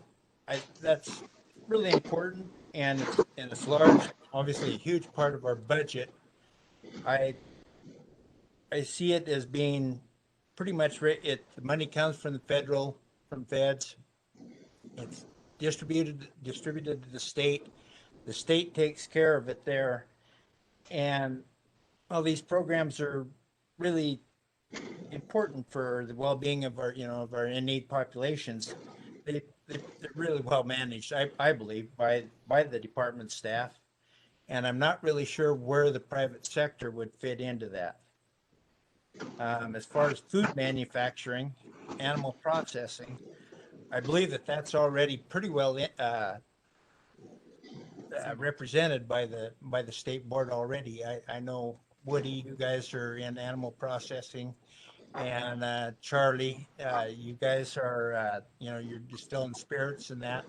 that's really important, and it's large, obviously a huge part of our budget. I see it as being pretty much the money comes from feds. It's distributed to the state. The state takes care of it there. And all these programs are really important for the well-being of our in-need populations. They're really well managed, I believe, by the department staff. And I'm not really sure where the private sector would fit into that. As far as food manufacturing, animal processing, I believe that that's already pretty well represented by the state board already. I know, Woody, you guys are in animal processing, and Charlie, you guys are you're distilling spirits and that.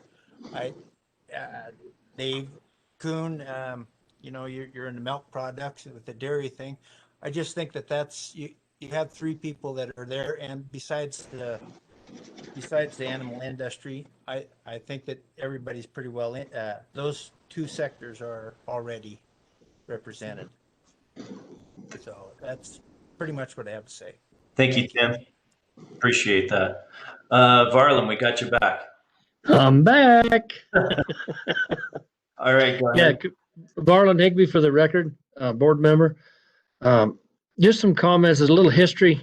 Dave Kuhn, you're in the milk products with the dairy thing. I just think that that's you have 3 people that are there, and besides the animal industry, I think that everybody's pretty well in. Those 2 sectors are already represented. So that's pretty much what I have to say. Thank you, Tim. Appreciate that. Varlin, we got you back. I'm back. All right, go ahead. Yeah, Varlin Higby for the record, board member. Just some comments, a little history,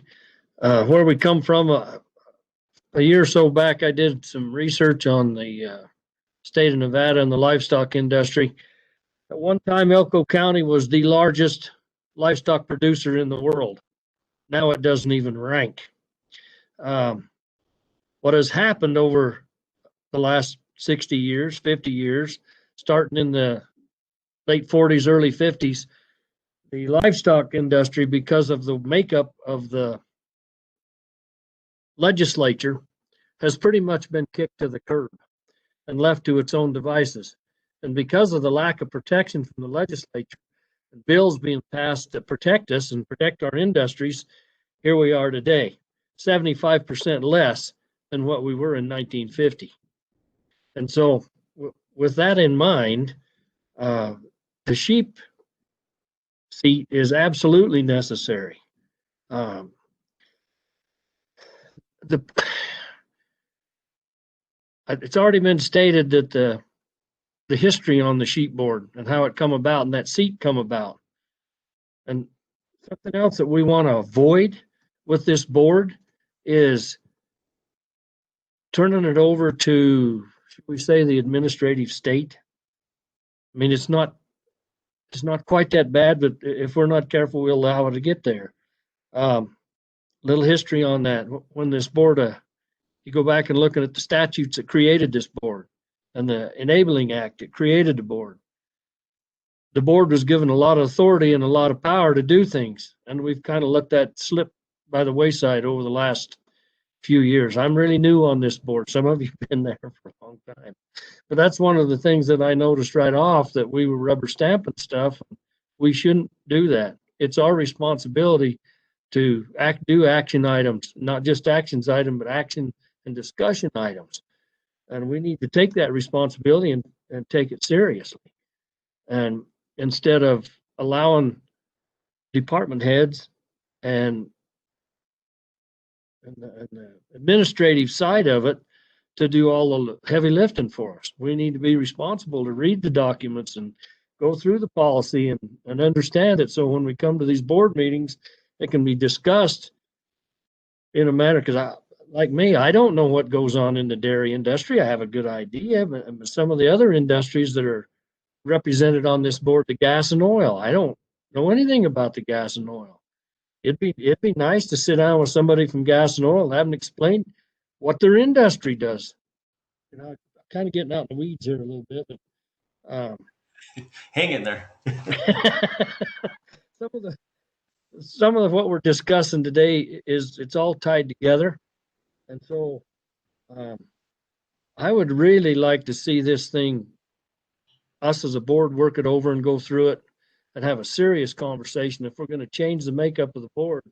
where we come from. A year or so back, I did some research on the state of Nevada and the livestock industry. At one time, Elko County was the largest livestock producer in the world. Now it doesn't even rank. What has happened over the last 60 years, 50 years, starting in the late 40s, early 50s, the livestock industry, because of the makeup of the legislature, has pretty much been kicked to the curb and left to its own devices. And because of the lack of protection from the legislature, and bills being passed to protect us and protect our industries, here we are today, 75% less than what we were in 1950. And so, with that in mind, the sheep seat is absolutely necessary. It's already been stated that the history on the sheep board and how it come about and that seat come about. And something else that we want to avoid with this board is turning it over to, should we say, the administrative state. I mean, it's not quite that bad, but if we're not careful, we'll allow it to get there. Little history on that. When this board, you go back and look at the statutes that created this board and the Enabling Act that created the board. The board was given a lot of authority and a lot of power to do things, and we've kind of let that slip by the wayside over the last few years. I'm really new on this board. Some of you have been there for a long time. But that's one of the things that I noticed right off, that we were rubber stamping stuff. We shouldn't do that. It's our responsibility to do action items, not just actions item, but action and discussion items. And we need to take that responsibility and take it seriously. And instead of allowing department heads and the administrative side of it to do all the heavy lifting for us. We need to be responsible to read the documents and go through the policy and understand it. So when we come to these board meetings, it can be discussed in a manner, because like me, I don't know what goes on in the dairy industry. I have a good idea, but some of the other industries that are represented on this board, the gas and oil, I don't know anything about the gas and oil. It'd be nice to sit down with somebody from gas and oil and have them explain what their industry does. You know, I'm kind of getting out in the weeds here a little bit, but hang in there. some of what we're discussing today it's all tied together, and so I would really like to see this thing, us as a board, work it over and go through it and have a serious conversation. If we're going to change the makeup of the board,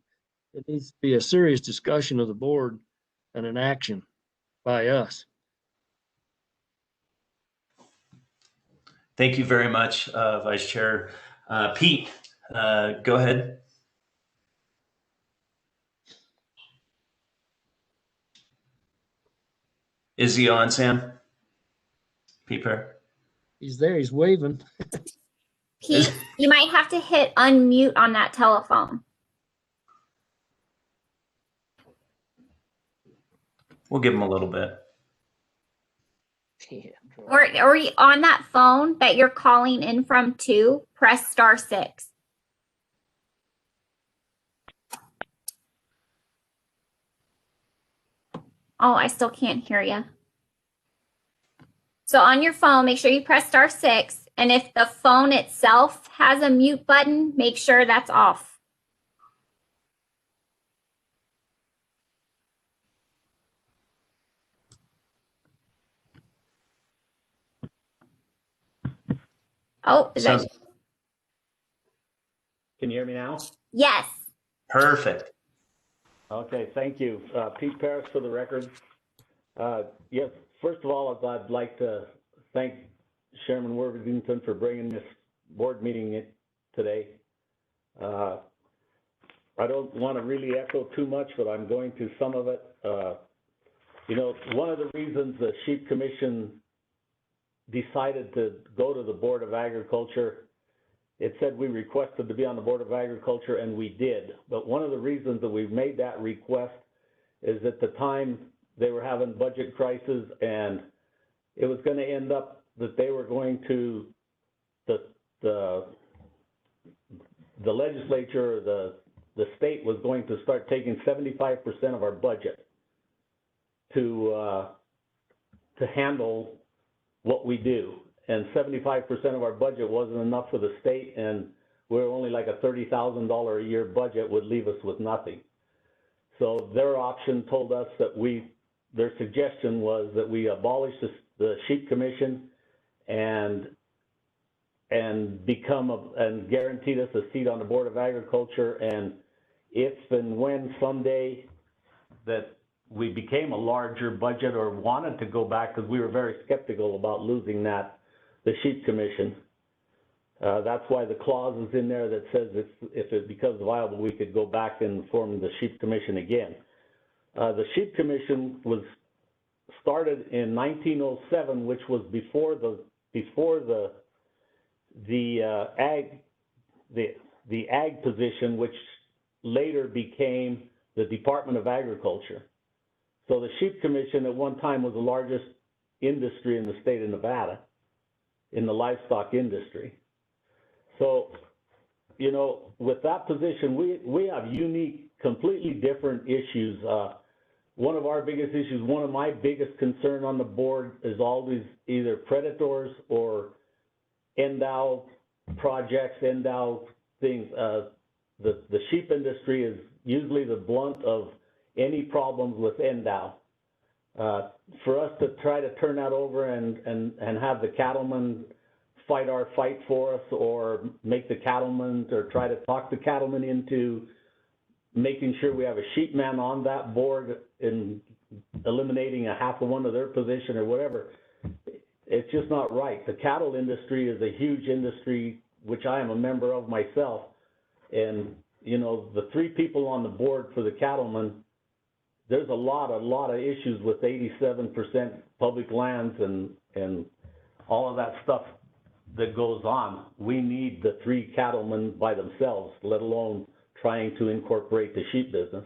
it needs to be a serious discussion of the board and an action by us. Thank you very much, Vice Chair. Pete, go ahead. Is he on, Sam? Pete Pear? He's there. He's waving. Pete, you might have to hit unmute on that telephone. We'll give him a little bit. Or on that phone that you're calling in from too, press *6. Oh, I still can't hear you. So on your phone, make sure you press *6. And if the phone itself has a mute button, make sure that's off. Oh, is that? Can you hear me now? Yes. Perfect. Okay, thank you. Pete Paris for the record. Yes, first of all, I'd like to thank Chairman Worthington for bringing this board meeting today. I don't want to really echo too much, but I'm going to some of it. You know, one of the reasons the Sheep Commission decided to go to the Board of Agriculture, it said we requested to be on the Board of Agriculture, and we did. But one of the reasons that we made that request is at the time they were having budget crisis, and it was going to end up that they were going to, the legislature, the state was going to start taking 75% of our budget to handle what we do. And 75% of our budget wasn't enough for the state, and we're only like a $30,000 a year budget would leave us with nothing. So their option told us that their suggestion was that we abolish the sheep commission and and guaranteed us a seat on the Board of Agriculture. And if and when someday that we became a larger budget or wanted to go back, because we were very skeptical about losing the sheep commission. That's why the clause is in there that says if it becomes viable, we could go back and form the sheep commission again. The sheep commission was started in 1907, which was before the ag position, which later became the Department of Agriculture. So the sheep commission at one time was the largest industry in the state of Nevada, in the livestock industry. So, you know, with that position, we have unique, completely different issues. One of our biggest issues, one of my biggest concern on the board is always either predators or endow projects, endow things. The sheep industry is usually the blunt of any problems with endow. For us to try to turn that over and have the cattlemen fight our fight for us, or make the cattlemen, or try to talk the cattlemen into making sure we have a sheep man on that board and eliminating a half of one of their position or whatever, it's just not right. The cattle industry is a huge industry, which I am a member of myself. And, you know, the 3 people on the board for the cattlemen, there's a lot of issues with 87% public lands and all of that stuff that goes on. We need the 3 cattlemen by themselves, let alone trying to incorporate the sheep business.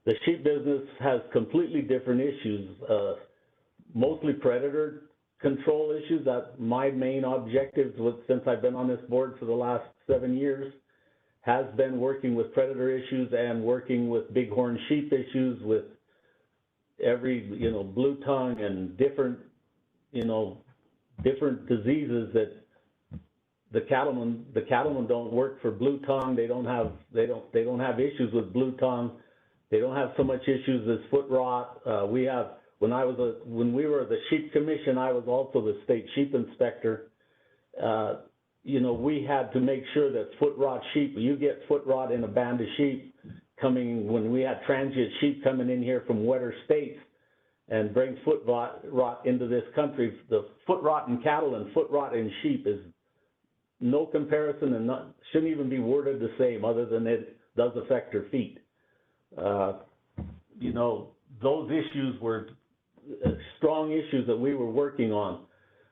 The sheep business has completely different issues, mostly predator control issues. That my main objective since I've been on this board for the last 7 years has been working with predator issues and working with bighorn sheep issues, with every, you know, blue tongue and different, you know, different diseases that the cattlemen don't work for blue tongue. They don't have issues with blue tongue. They don't have so much issues as foot rot. When we were the sheep commission, I was also the state sheep inspector. You know, we had to make sure that foot rot sheep, you get foot rot in a band of sheep coming, when we had transient sheep coming in here from wetter states and bring foot rot into this country. The foot rot in cattle and foot rot in sheep is no comparison, and shouldn't even be worded the same, other than it does affect their feet. You know, those issues were strong issues that we were working on.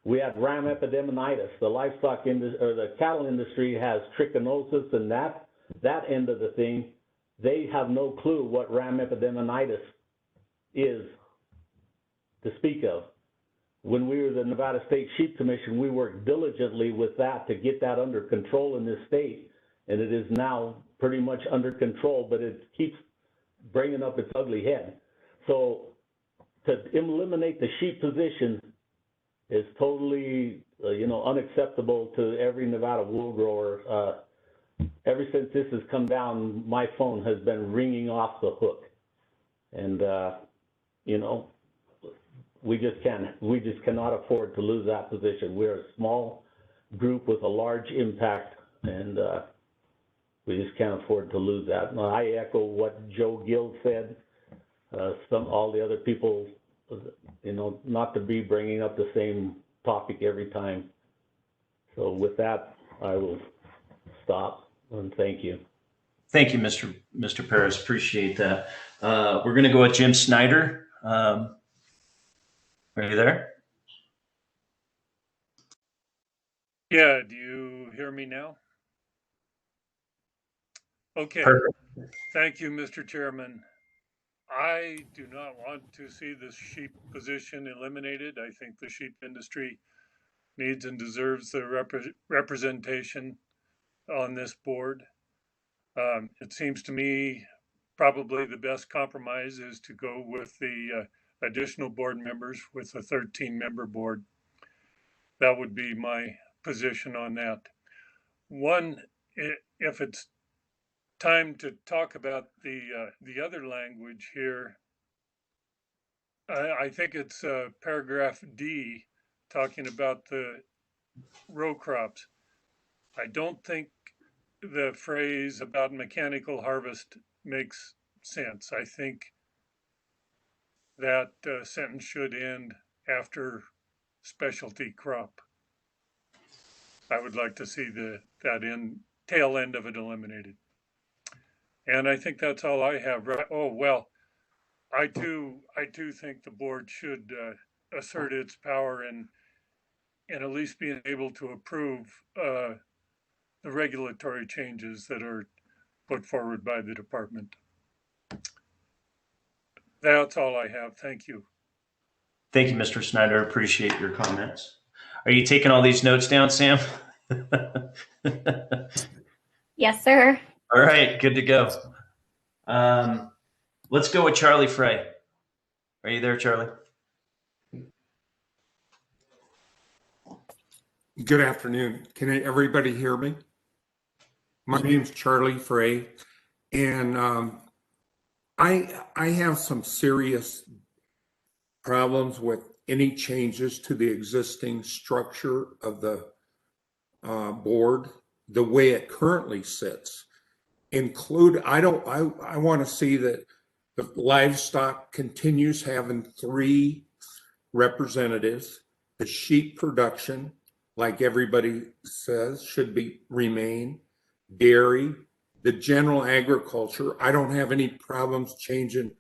We had ram epidemionitis. The livestock industry, or the cattle industry, has trichinosis, and that end of the thing, they have no clue what ram epidemionitis is to speak of. When we were the Nevada State Sheep Commission, we worked diligently with that to get that under control in this state, and it is now pretty much under control, but it keeps bringing up its ugly head. So to eliminate the sheep position is totally, you know, unacceptable to every Nevada wool grower. Ever since this has come down, my phone has been ringing off the hook, and you know, we just cannot afford to lose that position. We're a small group with a large impact, and we just can't afford to lose that. And I echo what Joe Gill said. All the other people, you know, not to be bringing up the same topic every time. So with that, I will stop, and thank you. Thank you, Mr. Paris. Appreciate that. We're going to go with Jim Snyder. Are you there? Yeah, do you hear me now? Okay. Perfect. Thank you, Mr. Chairman. I do not want to see the sheep position eliminated. I think the sheep industry needs and deserves the representation on this board. It seems to me probably the best compromise is to go with the additional board members with a 13-member board. That would be my position on that. One if it's time to talk about the other language here, I think it's paragraph D, talking about the row crops. I don't think the phrase about mechanical harvest makes sense. I think that sentence should end after specialty crop. I would like to see that tail end of it eliminated. And I think that's all I have. Right? Oh, well, I too think the board should assert its power in at least being able to approve the regulatory changes that are put forward by the department. That's all I have. Thank you. Thank you, Mr. Snyder. Appreciate your comments. Are you taking all these notes down, Sam? Yes, sir. All right, good to go. Let's go with Charlie Frey. Are you there, Charlie? Good afternoon. Can everybody hear me? My name's Charlie Frey, and I have some serious problems with any changes to the existing structure of the board, the way it currently sits. I want to see that the livestock continues having 3 representatives. The sheep production, like everybody says, should remain. Dairy, the general agriculture. I don't have any problems changing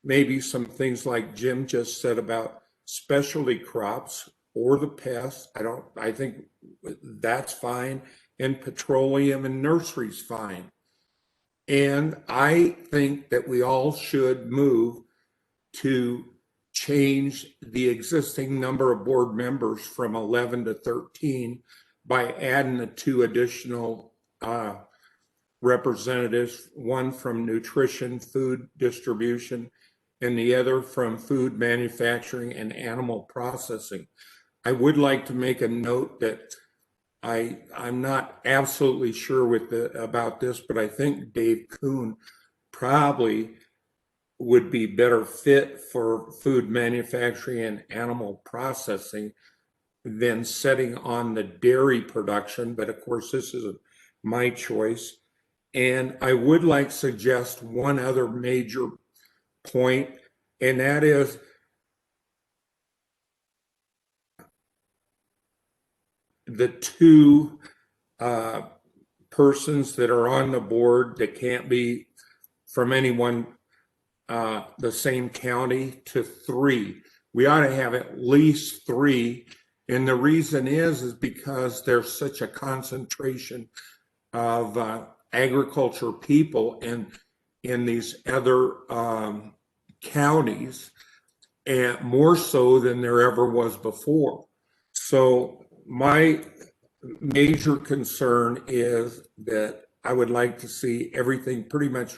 maybe some things like Jim just said about specialty crops or the pests. I think that's fine. And petroleum and nurseries fine. And I think that we all should move to change the existing number of board members from 11 to 13 by adding the 2 additional representatives, one from nutrition, food distribution, and the other from food manufacturing and animal processing. I would like to make a note that I'm not absolutely sure about this, but I think Dave Kuhn probably would be better fit for food manufacturing and animal processing than setting on the dairy production. But of course, this is my choice. And I would like to suggest one other major point, and that is the 2 persons that are on the board that can't be from anyone the same county to 3. We ought to have at least 3. And the reason is because there's such a concentration of agriculture people in these other counties, and more so than there ever was before. So my major concern is that I would like to see everything pretty much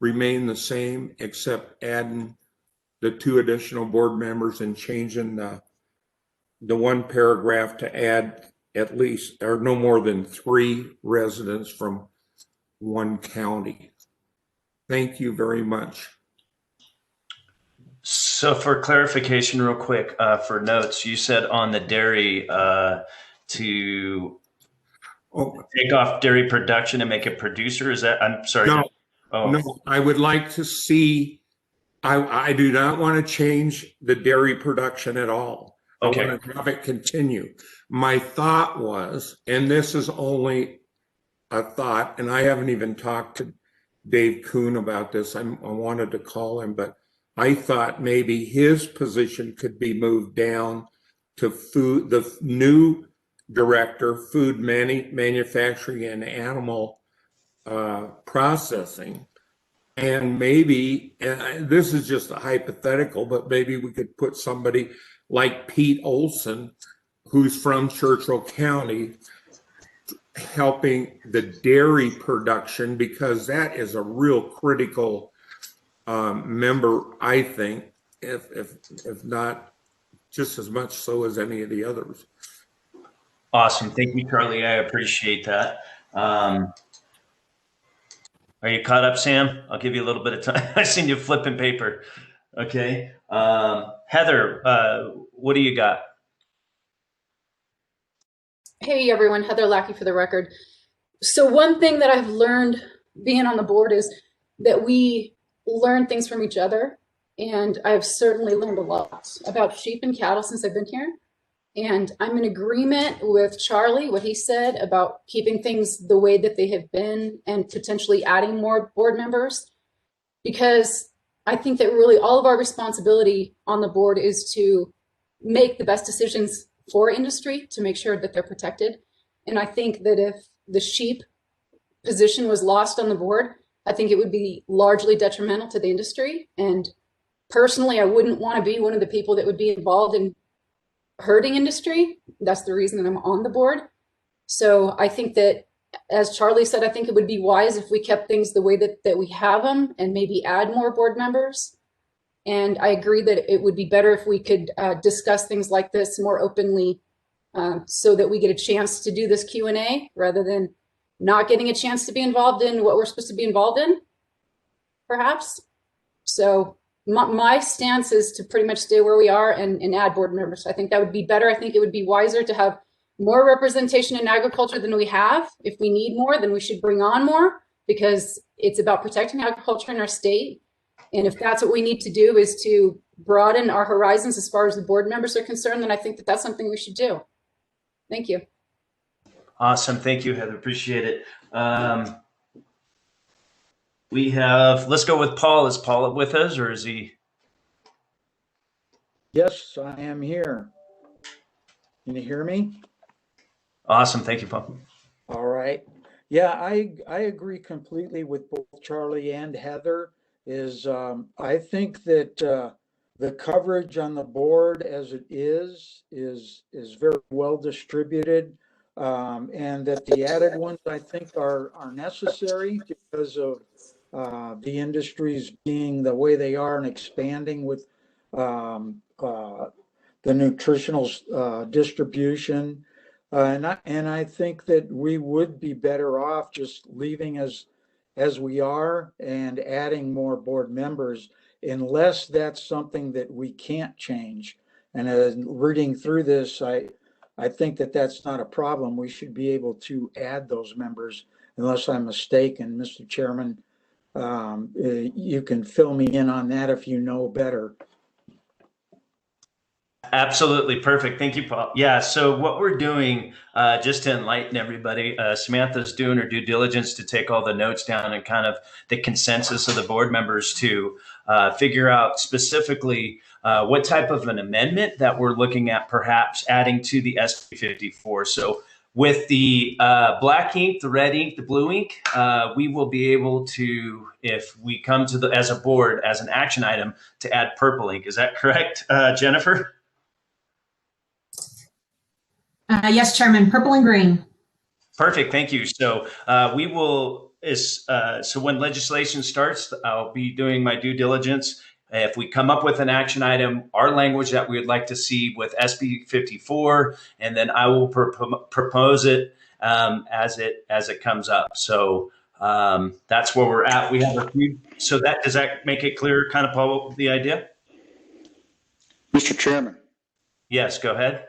remain the same, except adding the 2 additional board members and changing the 1 paragraph to add at least, or no more than 3 residents from 1 county. Thank you very much. So for clarification real quick, for notes, you said on the dairy to take off dairy production and make it producer. Is that, I'm sorry. No, I would like to see, I do not want to change the dairy production at all. Okay. I want to have it continue. My thought was, and this is only a thought, and I haven't even talked to Dave Kuhn about this. I wanted to call him, but I thought maybe his position could be moved down to the new director, food manufacturing and animal processing. And maybe, and this is just a hypothetical, but maybe we could put somebody like Pete Olson, who's from Churchill County, helping the dairy production, because that is a real critical member, I think, if not just as much so as any of the others. Awesome. Thank you, Charlie. I appreciate that. Are you caught up, Sam? I'll give you a little bit of time. I've seen you flipping paper. Okay. Heather, what do you got? Hey everyone, Heather Lackey for the record. So one thing that I've learned being on the board is that we learn things from each other. And I've certainly learned a lot about sheep and cattle since I've been here. And I'm in agreement with Charlie, what he said about keeping things the way that they have been and potentially adding more board members, because I think that really all of our responsibility on the board is to make the best decisions for industry to make sure that they're protected. And I think that if the sheep position was lost on the board, I think it would be largely detrimental to the industry. And personally, I wouldn't want to be one of the people that would be involved in hurting industry. That's the reason that I'm on the board. So I think that, as Charlie said, I think it would be wise if we kept things the way that we have them and maybe add more board members. And I agree that it would be better if we could discuss things like this more openly so that we get a chance to do this Q&A rather than not getting a chance to be involved in what we're supposed to be involved in, perhaps. So my stance is to pretty much stay where we are and add board members. I think that would be better. I think it would be wiser to have more representation in agriculture than we have. If we need more, then we should bring on more, because it's about protecting agriculture in our state. And if that's what we need to do is to broaden our horizons as far as the board members are concerned, then I think that that's something we should do. Thank you. Awesome. Thank you, Heather. Appreciate it. Let's go with Paul. Is Paul with us, or is he? Yes, I am here. Can you hear me? Awesome. Thank you, Paul. All right. Yeah, I agree completely with both Charlie and Heather. I think that the coverage on the board as it is very well distributed, and that the added ones I think are necessary because of the industries being the way they are and expanding with the nutritional distribution. And I think that we would be better off just leaving as we are and adding more board members, unless that's something that we can't change. And as reading through this, I think that that's not a problem. We should be able to add those members, unless I'm mistaken, Mr. Chairman. You can fill me in on that if you know better. Absolutely perfect. Thank you, Paul. Yeah. So what we're doing, just to enlighten everybody, Samantha's doing her due diligence to take all the notes down and kind of the consensus of the board members to figure out specifically what type of an amendment that we're looking at, perhaps adding to the SB 54. So with the black ink, the red ink, the blue ink, we will be able to, if we come to as a board, as an action item, to add purple ink. Is that correct, Jennifer? Yes, Chairman, purple and green. Perfect, thank you. So we will, so when legislation starts, I'll be doing my due diligence. If we come up with an action item, our language that we would like to see with SB 54, and then I will propose it as it comes up. So that's where we're at. We have a few. So does that make it clear, kind of, Paul, the idea? Mr. Chairman. Yes, go ahead.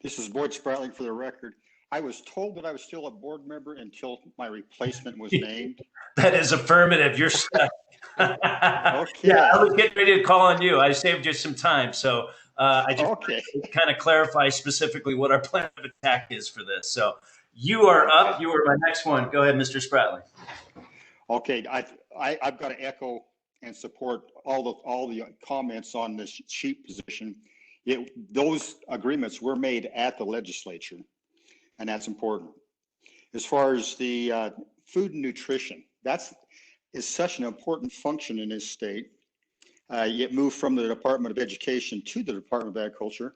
This is Boyd Spratling for the record. I was told that I was still a board member until my replacement was named. That is affirmative. You're stuck. Okay. Yeah, I was getting ready to call on you. I saved you some time. So I just kind of clarify specifically what our plan of attack is for this. So you are up. You are my next one. Go ahead, Mr. Spratling. Okay. I've got to echo and support all the comments on this sheep position. Those agreements were made at the legislature, and that's important. As far as the food and nutrition, that is such an important function in this state. It moved from the Department of Education to the Department of Agriculture.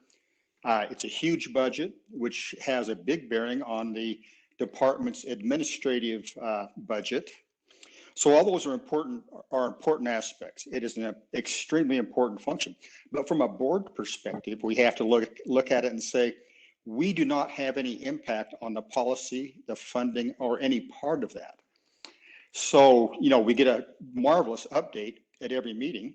It's a huge budget, which has a big bearing on the department's administrative budget. So all those are important aspects. It is an extremely important function. But from a board perspective, we have to look at it and say, we do not have any impact on the policy, the funding, or any part of that. So, we get a marvelous update at every meeting,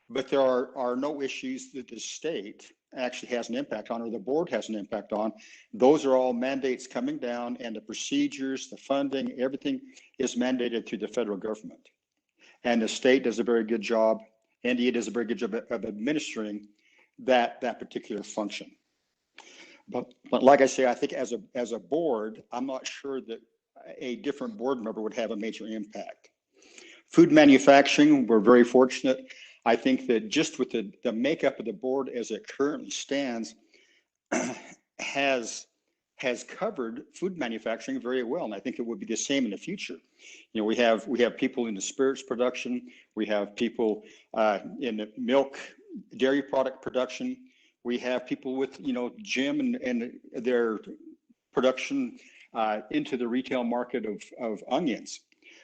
but there are no issues that the state actually has an impact on or the board has an impact on. Those are all mandates coming down, and the procedures, the funding, everything is mandated through the federal government. And the state does a very good job. NDA does a very good job of administering that particular function. But like I say, I think as a board, I'm not sure that a different board member would have a major impact. Food manufacturing, we're very fortunate. I think that just with the makeup of the board as it currently stands, has covered food manufacturing very well, and I think it would be the same in the future. We have people in the spirits production, we have people in the milk, dairy product production, we have people with gym and their production into the retail market of onions.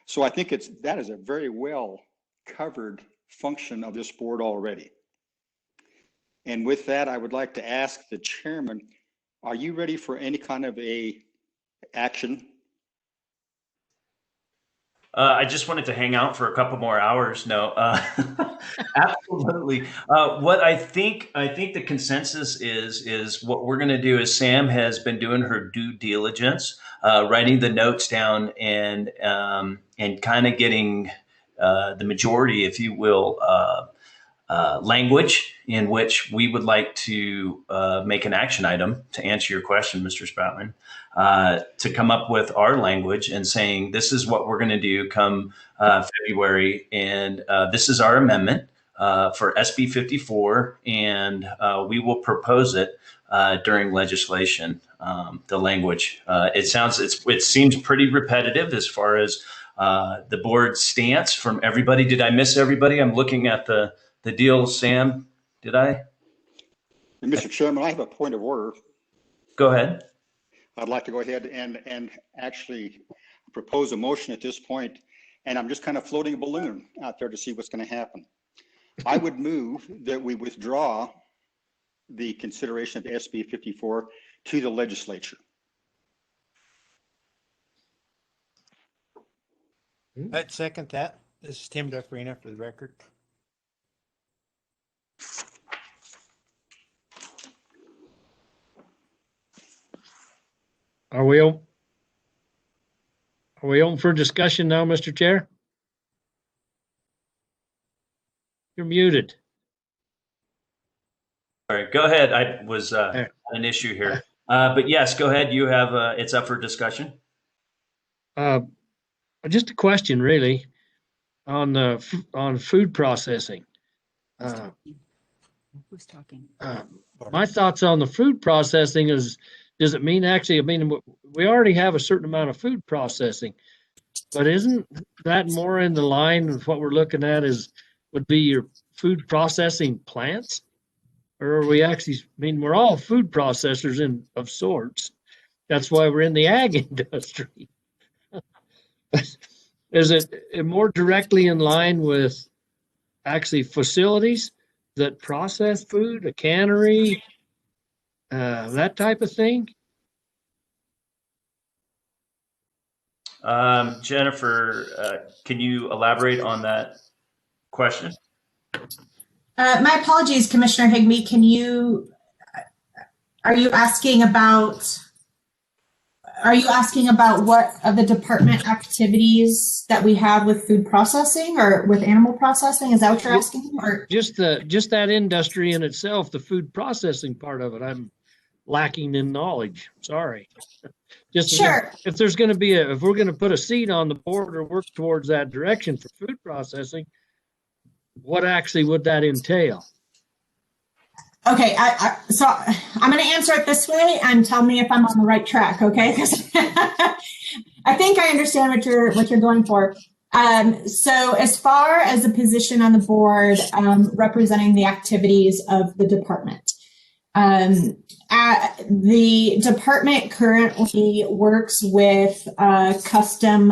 So I think that is a very well covered function of this board already. And with that, I would like to ask the chairman, are you ready for any kind of a action? I just wanted to hang out for a couple more hours. No, absolutely. What I think the consensus is what we're going to do is Sam has been doing her due diligence, writing the notes down and kind of getting the majority, if you will, language in which we would like to make an action item to answer your question, Mr. Spoutman, to come up with our language and saying, this is what we're going to do come February. And this is our amendment for SB 54. And we will propose it during legislation, the language. It seems pretty repetitive as far as the board's stance from everybody. Did I miss everybody? I'm looking at the deal, Sam, did I? Mr. Chairman, I have a point of order. Go ahead. I'd like to go ahead and actually propose a motion at this point, and I'm just kind of floating a balloon out there to see what's going to happen. I would move that we withdraw the consideration of SB 54 to the legislature. I'd second that. This is Tim Duffrina for the record. Are we open for discussion now, Mr. Chair? You're muted. All right, go ahead. I was an issue here. But yes, go ahead. You have, it's up for discussion. Just a question really on food processing. Who's talking? My thoughts on the food processing is, does it mean actually, we already have a certain amount of food processing, but isn't that more in the line of what we're looking at would be your food processing plants? Or are we actually, we're all food processors of sorts. That's why we're in the ag industry. Is it more directly in line with actually facilities that process food, a cannery, that type of thing? Jennifer, can you elaborate on that question? My apologies, Commissioner Higbee. Are you asking about what of the department activities that we have with food processing or with animal processing? Is that what you're asking? Or just that industry in itself, the food processing part of it, I'm lacking in knowledge. Sorry. Sure. If we're going to put a seat on the board or work towards that direction for food processing, what actually would that entail? Okay, so I'm going to answer it this way and tell me if I'm on the right track, okay? Because I think I understand what you're going for. So as far as a position on the board representing the activities of the department, the department currently works with custom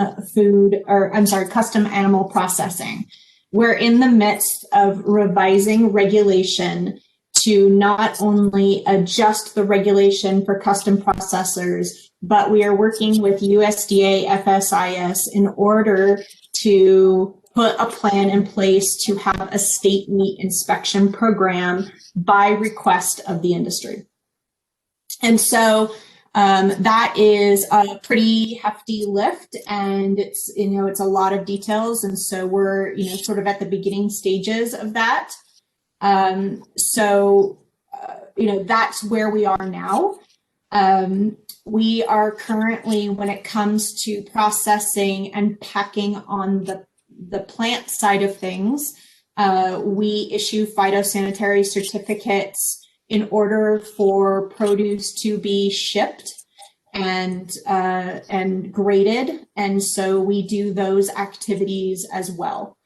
animal processing. We're in the midst of revising regulation to not only adjust the regulation for custom processors, but we are working with USDA FSIS in order to put a plan in place to have a state meat inspection program by request of the industry. And so that is a pretty hefty lift, and it's, it's a lot of details. And so we're, sort of at the beginning stages of that. That's where we are now. We are currently, when it comes to processing and packing on the plant side of things, we issue phytosanitary certificates in order for produce to be shipped and graded. And so we do those activities as well.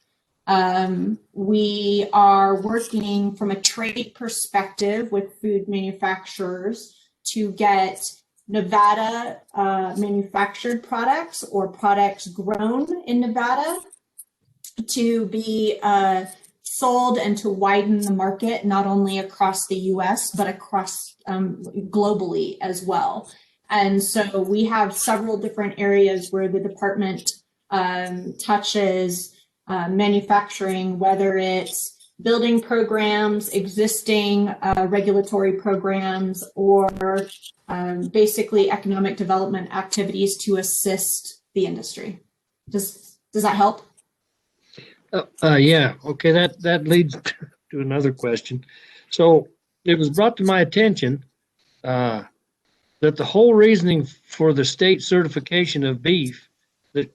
We are working from a trade perspective with food manufacturers to get Nevada manufactured products or products grown in Nevada to be sold and to widen the market, not only across the US, but across globally as well. And so we have several different areas where the department touches manufacturing, whether it's building programs, existing regulatory programs, or basically economic development activities to assist the industry. Does that help? Yeah. Okay. That leads to another question. So it was brought to my attention that the whole reasoning for the state certification of beef, that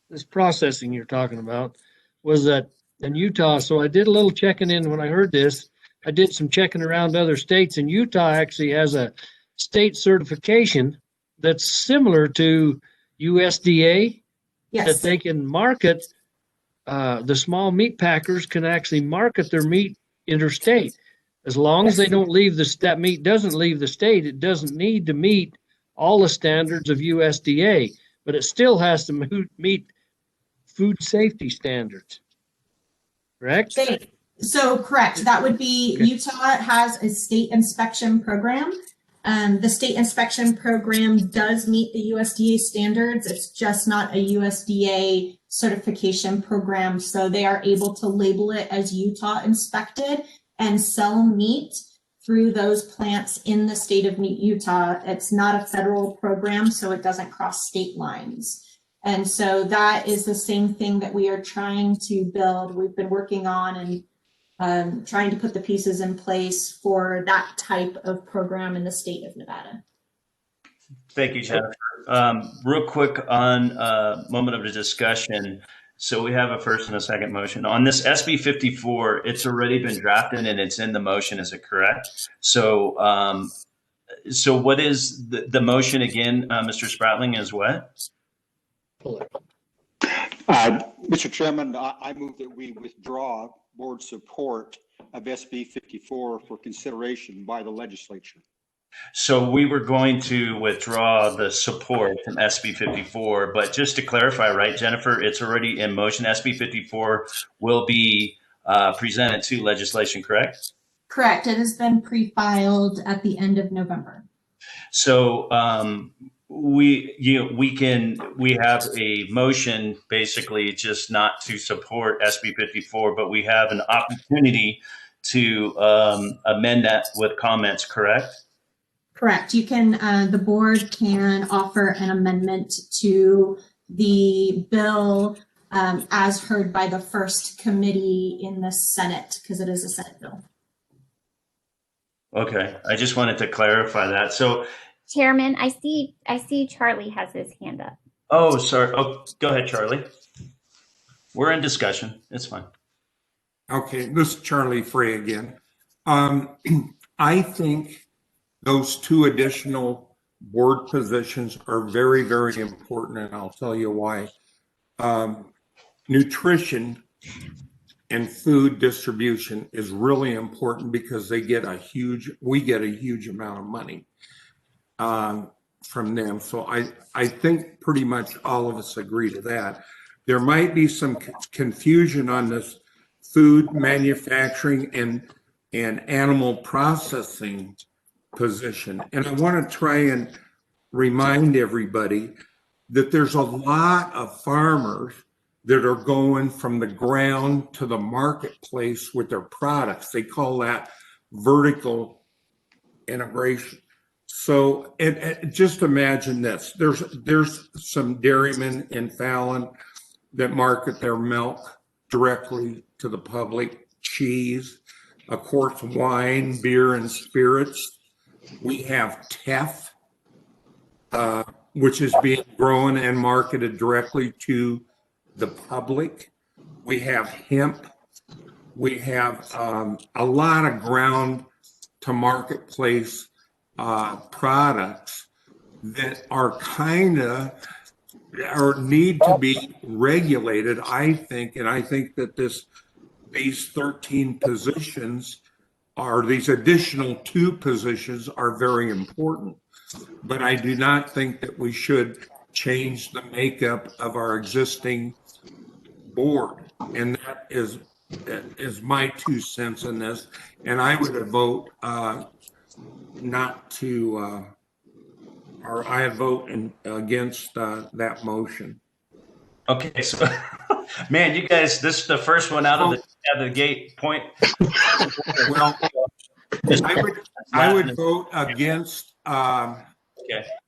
this processing you're talking about, was that in Utah. So I did a little checking in when I heard this. I did some checking around other states, and Utah actually has a state certification that's similar to USDA. Yes. That they can market. The small meat packers can actually market their meat interstate. As long as they don't leave that meat doesn't leave the state, it doesn't need to meet all the standards of USDA, but it still has to meet food safety standards. Correct? So correct. That would be, okay. Utah has a state inspection program. The state inspection program does meet the USDA standards. It's just not a USDA certification program. So they are able to label it as Utah inspected and sell meat through those plants in the state of Utah. It's not a federal program, so it doesn't cross state lines. And so that is the same thing that we are trying to build. We've been working on and trying to put the pieces in place for that type of program in the state of Nevada. Thank you, Jennifer. Real quick on a moment of discussion. So we have a first and a second motion. On this SB 54, it's already been drafted and it's in the motion, is it correct? So so what is the motion again, Mr. Spratling, is what? Mr. Chairman, I move that we withdraw board support of SB 54 for consideration by the legislature. So we were going to withdraw the support from SB 54, but just to clarify, right, Jennifer, it's already in motion. SB 54 will be presented to legislation, correct? Correct. It has been pre-filed at the end of November. So we have a motion basically just not to support SB 54, but we have an opportunity to amend that with comments, correct? Correct. You can, the board can offer an amendment to the bill as heard by the first committee in the Senate, because it is a Senate bill. Okay, I just wanted to clarify that. So, Chairman, I see Charlie has his hand up. Oh, sorry. Oh, go ahead, Charlie. We're in discussion. It's fine. Okay, this is Charlie Frey again. I think those two additional board positions are very, very important, and I'll tell you why. Nutrition and food distribution is really important because we get a huge amount of money from them. So I think pretty much all of us agree to that. There might be some confusion on this food manufacturing and and animal processing position. And I want to try and remind everybody that there's a lot of farmers that are going from the ground to the marketplace with their products. They call that vertical integration. So just imagine this. There's some dairymen in Fallon that market their milk directly to the public, cheese, of course, wine, beer, and spirits. We have teff, which is being grown and marketed directly to the public. We have hemp. We have a lot of ground to marketplace products that are kind of or need to be regulated, I think. And I think that these 13 positions are, these additional 2 positions are very important. But I do not think that we should change the makeup of our existing board. And that is my 2 cents in this. And I would vote not to, or I vote against that motion. Okay, so man, you guys, this is the first one out of the gate point. Well, I would vote against the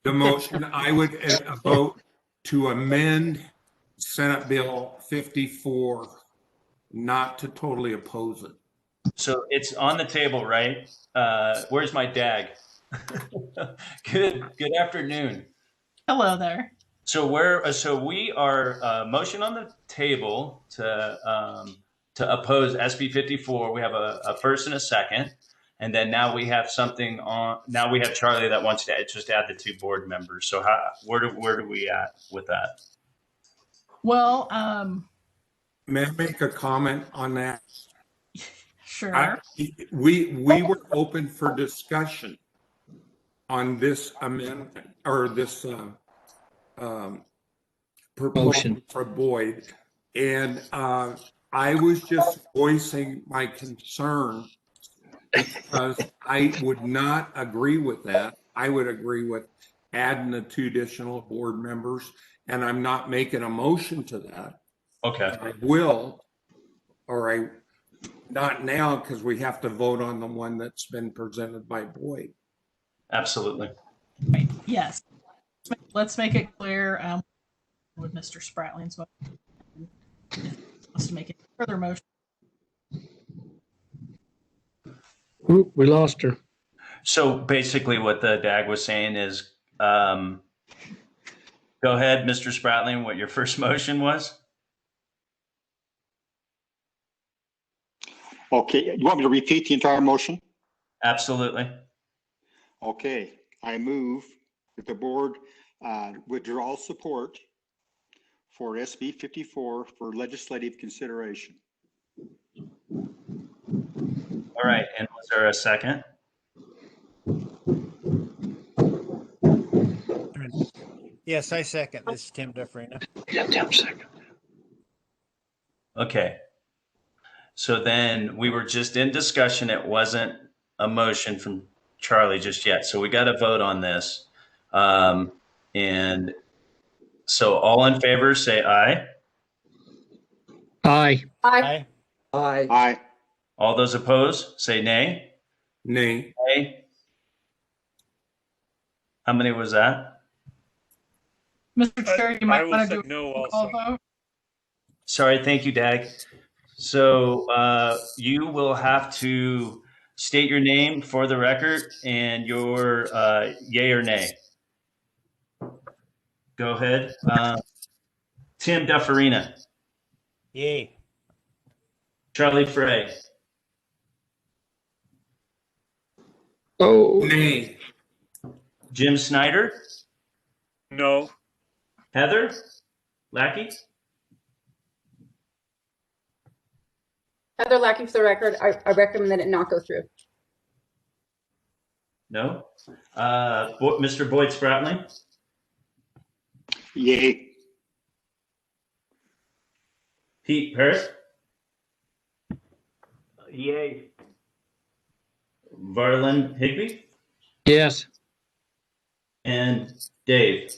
motion. I would vote to amend Senate Bill 54, not to totally oppose it. So it's on the table, right? Where's my DAG? Good afternoon. Hello there. So we are motion on the table to oppose SB 54. We have a first and a second, and then now we have something on. Now we have Charlie that wants to just add the 2 board members. So where do we at with that? Well, may I make a comment on that? Sure. We were open for discussion on this amendment or this proposal for Boyd, and I was just voicing my concern because I would not agree with that. I would agree with adding the 2 additional board members, and I'm not making a motion to that. Okay. I will, or I not now, because we have to vote on the one that's been presented by Boyd. Absolutely. Right. Yes. Let's make it clear with Mr. Spratling's motion. If he wants to make a further motion. Oop, we lost her. So basically what the DAG was saying is, go ahead, Mr. Spratling, what your first motion was? Okay, you want me to repeat the entire motion? Absolutely. Okay, I move that the board withdraw support for SB 54 for legislative consideration. All right, and was there a second? Yes, I second. This is Tim Duffrena. Yeah, Tim second. Okay. So then we were just in discussion. It wasn't a motion from Charlie just yet. So we got to vote on this. And so all in favor, say aye. Aye. Aye. Aye. Aye. All those opposed, say nay. Nay. Nay. How many was that? Mr. Chair, you might I will want to say do no a call also. vote. Sorry, thank you, Dag. So you will have to state your name for the record and your yay or nay. Go ahead. Tim Duffrena. Yay. Charlie Frey. Oh. Nay. Jim Snyder. No. Heather Lackey. Heather Lackey, for the record, I recommend that it not go through. No. Mr. Boyd Spratling. Yay. Pete Paris. Yay. Varlin Higby Yes. and Dave.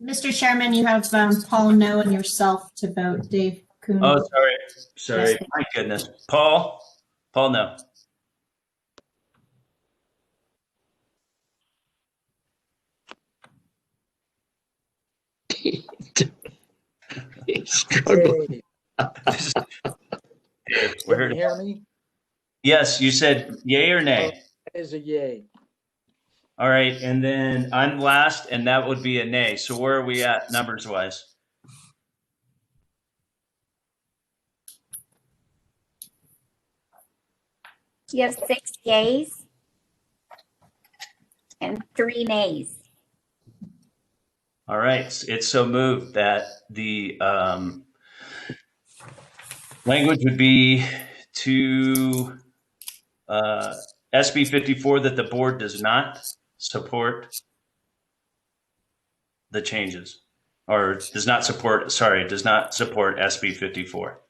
Mr. Chairman, you have Paul No and yourself to vote. Dave Kuhn. Oh, sorry. Yes. My goodness. Paul, no. Yay. Can you hear me? Yes, you said yay or nay? That is a yay. All right, and then I'm last, and that would be a nay. So where are we at numbers wise? You have 6 yays and 3 nays. All right, it's so moved that the language would be to SB 54 that the board does not support the changes, or does not support SB 54.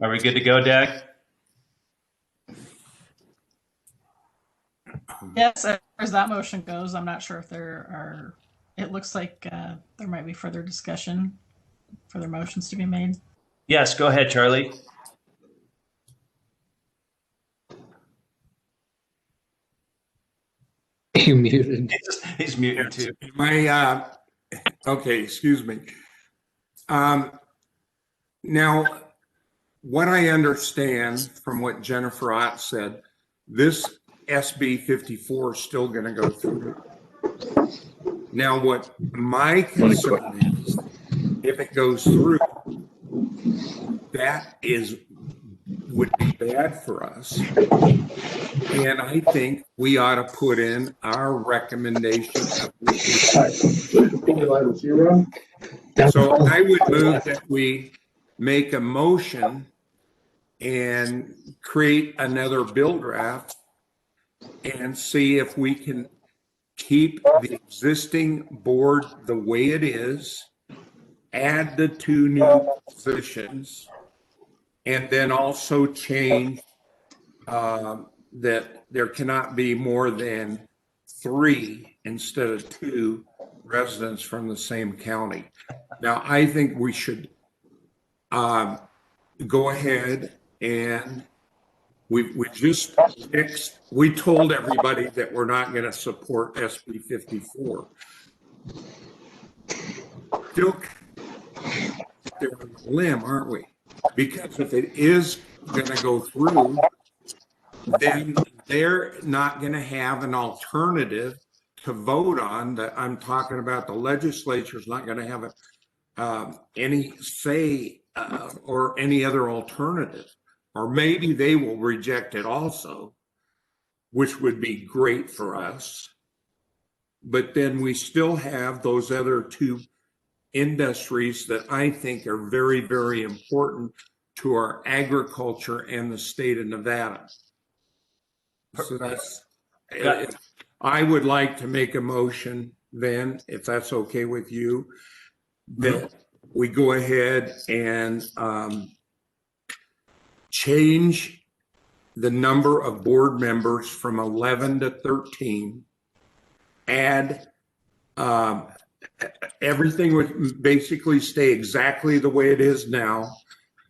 Are we good to go, Dag? Yes, as far as that motion goes, I'm not sure if there are, it looks like there might be further discussion, further motions to be made. Yes, go ahead, Charlie. You muted. He's muted too. Okay, excuse me. Now, what I understand from what Jennifer Ott said, this SB 54 is still going to go through. Now, what my concern is, if it goes through, that would be bad for us. And I think we ought to put in our recommendation of so I would move that we make a motion and create another bill draft and see if we can keep the existing board the way it is, add the 2 new positions, and then also change that there cannot be more than 3 instead of 2 residents from the same county. Now, I think we should go ahead and we just fixed, we told everybody that we're not going to support SB 54. Still, they're on a limb, aren't we? Because if it is going to go through, then they're not going to have an alternative to vote on. That I'm talking about, the legislature's not going to have any say or any other alternative. Or maybe they will reject it also, which would be great for us. But then we still have those other 2 industries that I think are very, very important to our agriculture and the state of Nevada. So that's, I would like to make a motion then, if that's okay with you, that we go ahead and change the number of board members from 11 to 13, add everything would basically stay exactly the way it is now,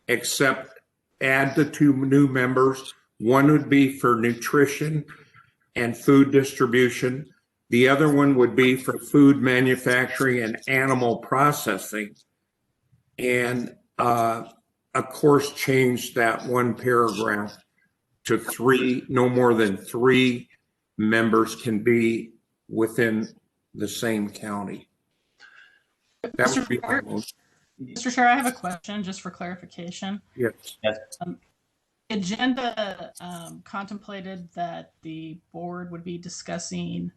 except add the 2 new members. One would be for nutrition and food distribution. The other one would be for food manufacturing and animal processing. And of course, change that 1 paragraph to 3, no more than 3 members can be within the same county. That would be my motion. Mr. Chair, I have a question just for clarification. Yes. Agenda contemplated that the board would be discussing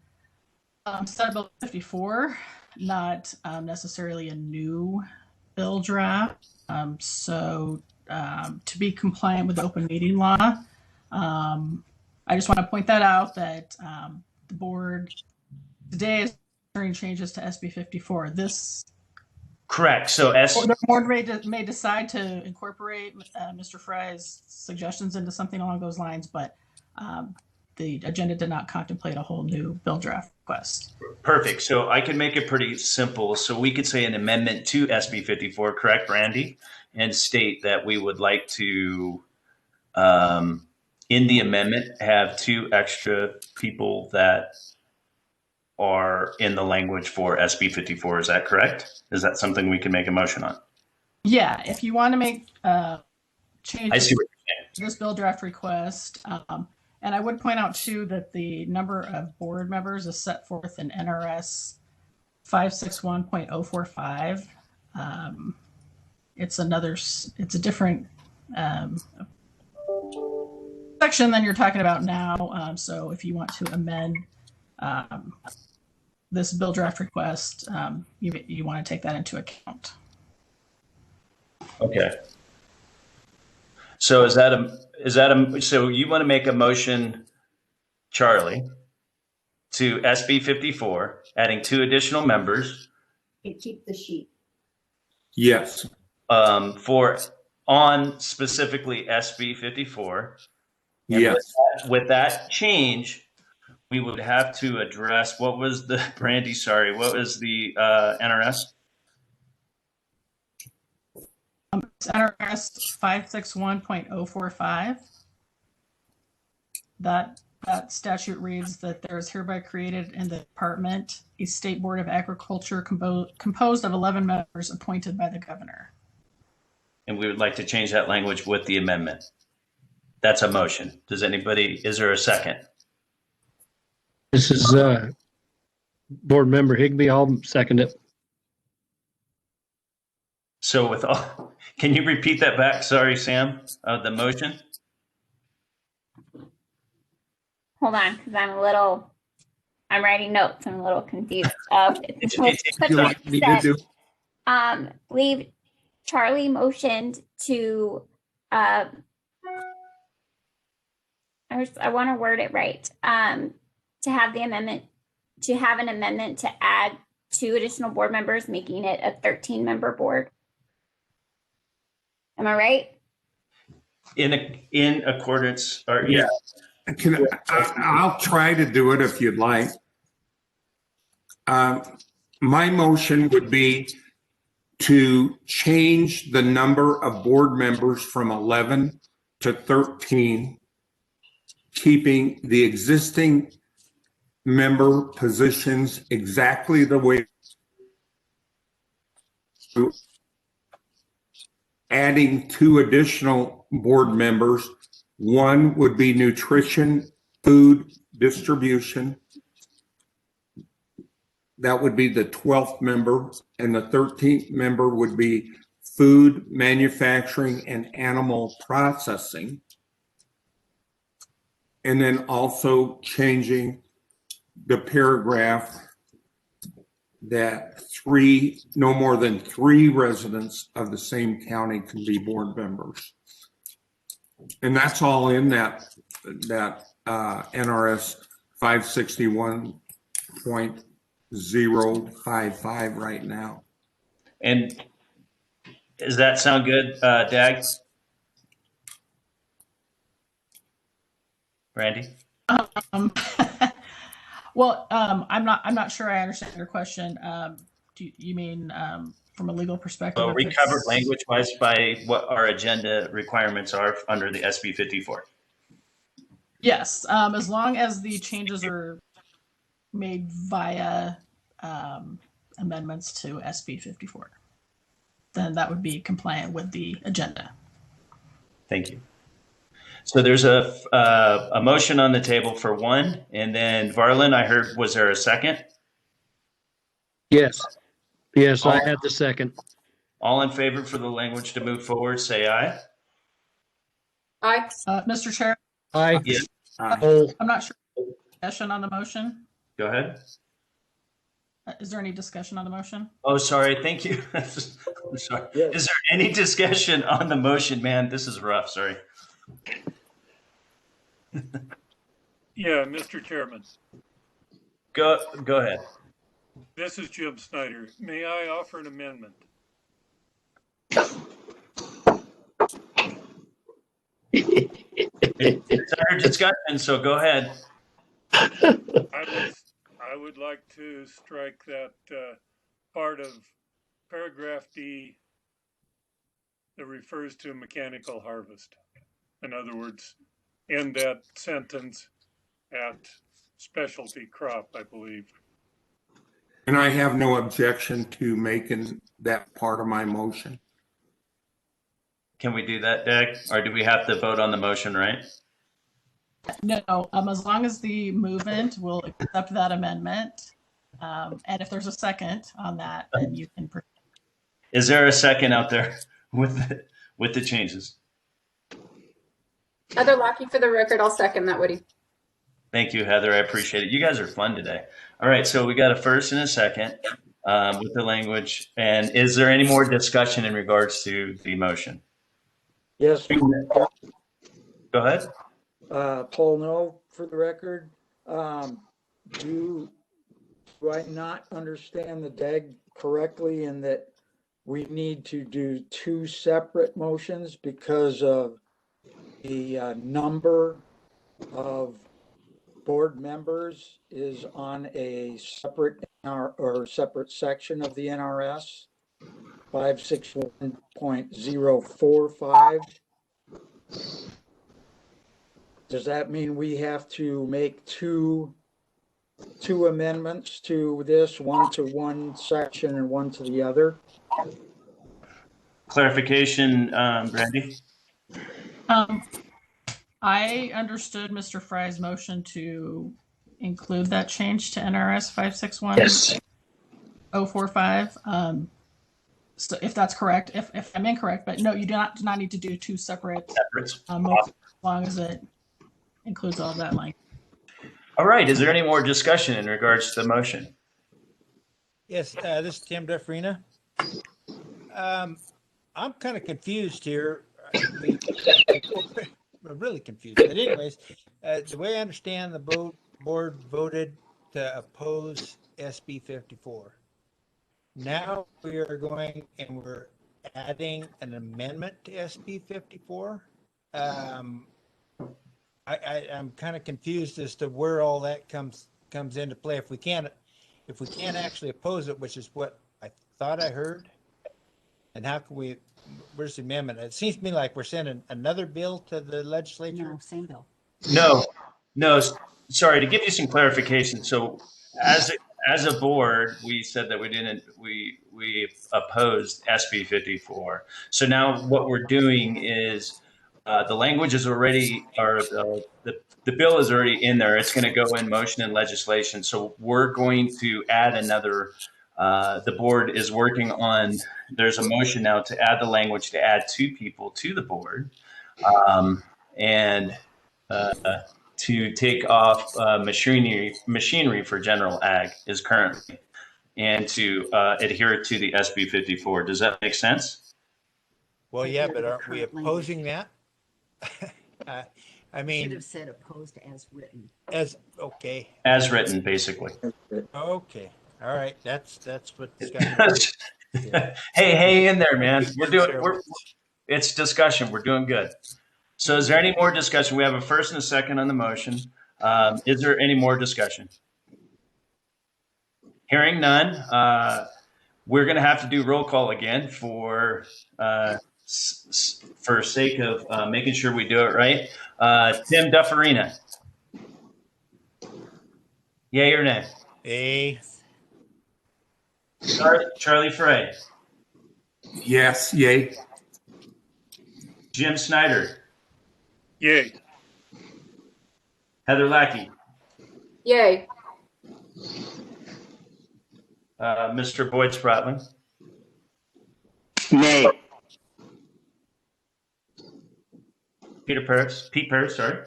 Senate Bill 54, not necessarily a new bill draft. So to be compliant with the open meeting law, I just want to point that out, that the board today is changes to SB 54. This Correct. So the board may decide to incorporate Mr. Fry's suggestions into something along those lines, but the agenda did not contemplate a whole new bill draft request. Perfect. So I can make it pretty simple. So we could say an amendment to SB 54, correct, Brandy? And state that we would like to, in the amendment, have 2 extra people that are in the language for SB 54. Is that correct? Is that something we can make a motion on? Yeah, if you want to make changes I see what to this bill draft request, and I would point out too that the number of board members is set forth in NRS 561.045. It's a different section than you're talking about now. So if you want to amend this bill draft request, you want to take that into account. Okay. So so you want to make a motion, Charlie, to SB 54, adding 2 additional members. Keep the sheet. Yes. For on specifically SB 54. And yes. With that change, we would have to address, what was the, Brandy, sorry, what was the NRS? It's NRS 561.045. That statute reads that there is hereby created in the department a state board of agriculture composed of 11 members appointed by the governor. And we would like to change that language with the amendment. That's a motion. Is there a second? This is Board Member Higbee. I'll second it. So can you repeat that back? Sorry, Sam, the motion? Hold on, because I'm writing notes. I'm a little confused. Charlie motioned to, I want to word it right, to have an amendment to add 2 additional board members, making it a 13-member board. Am I right? In accordance, or Yeah. I'll try to do it if you'd like. My motion would be to change the number of board members from 11 to 13, keeping the existing member positions exactly the way, adding 2 additional board members. One would be nutrition, food distribution. That would be the 12th member, and the 13th member would be food manufacturing and animal processing. And then also changing the paragraph that no more than 3 residents of the same county can be board members. And that's all in that NRS 561.055 right now. And does that sound good, Dag? Brandy? Well, I'm not sure I understand your question. Do you mean from a legal perspective? Well, we covered language-wise by what our agenda requirements are under the SB 54. Yes, as long as the changes are made via amendments to SB 54, then that would be compliant with the agenda. Thank you. So there's a motion on the table for 1, and then Varlin, I heard, was there a second? Yes. I had the second. All in favor for the language to move forward, say aye. Aye. Mr. Chair? Aye. Yeah. I'm not sure. Discussion on the motion? Go ahead. Is there any discussion on the motion? Oh, sorry. Thank you. I'm sorry. Yes. Is there any discussion on the motion? Man, this is rough. Sorry. Yeah, Mr. Chairman. Go ahead. This is Jim Snyder. May I offer an amendment? It's under discussion, so go ahead. I would like to strike that part of paragraph D that refers to mechanical harvest. In other words, end that sentence at specialty crop, I believe. And I have no objection to making that part of my motion. Can we do that, Doug? Or do we have to vote on the motion, right? No, as long as the movement will accept that amendment, and if there's a second on that, then you can. Is there a second out there with the changes? Heather Lackey for the record. I'll second that, Woody. Thank you, Heather. I appreciate it. You guys are fun today. All right, so we got a first and a second with the language. And is there any more discussion in regards to the motion? Yes. Go ahead. Paul, no, for the record. Do I not understand the DAG correctly in that we need to do two separate motions because of the number of board members is on a separate separate section of the NRS 561.045? Does that mean we have to make two amendments to this, one to one section and one to the other? Clarification, Brandy? I understood Mr. Fry's motion to include that change to NRS 561.045. So if that's correct, if I'm incorrect, but no, you do not need to do two separate motions as long as it includes all of that language. All right. Is there any more discussion in regards to the motion? Yes, this is Tim Duffrina. I'm kind of confused here. I'm really confused. But anyways, the way I understand the board voted to oppose SB 54. Now we are going and we're adding an amendment to SB 54. I'm kind of confused as to where all that comes into play. If we can't actually oppose it, which is what I thought I heard, and how can we? Where's the amendment? It seems to me like we're sending another bill to the legislature. No, same bill. No. Sorry, to give you some clarification. So, as a board, we said that we opposed SB 54. So now what we're doing is the language is already, or the bill is already in there. It's going to go in motion and legislation. So we're going to add another. The board is working on. There's a motion now to add the language to add two people to the board, and to take off machinery for general ag is currently, and to adhere to the SB 54. Does that make sense? Well, yeah, but aren't we opposing that? I mean, should have said opposed as written. As written, basically. Okay. All right. That's what's got to be. Hey, in there, man. It's discussion. We're doing good. So is there any more discussion? We have a first and a second on the motion. Is there any more discussion? Hearing none, we're going to have to do roll call again for sake of making sure we do it right. Tim Duffarina. Yay or nay? Yay. Charlie Frey. Yes, yay. Jim Snyder. Yay. Heather Lackey. Yay. Mr. Boyd Spratling. Nay. Pete Paris, sorry.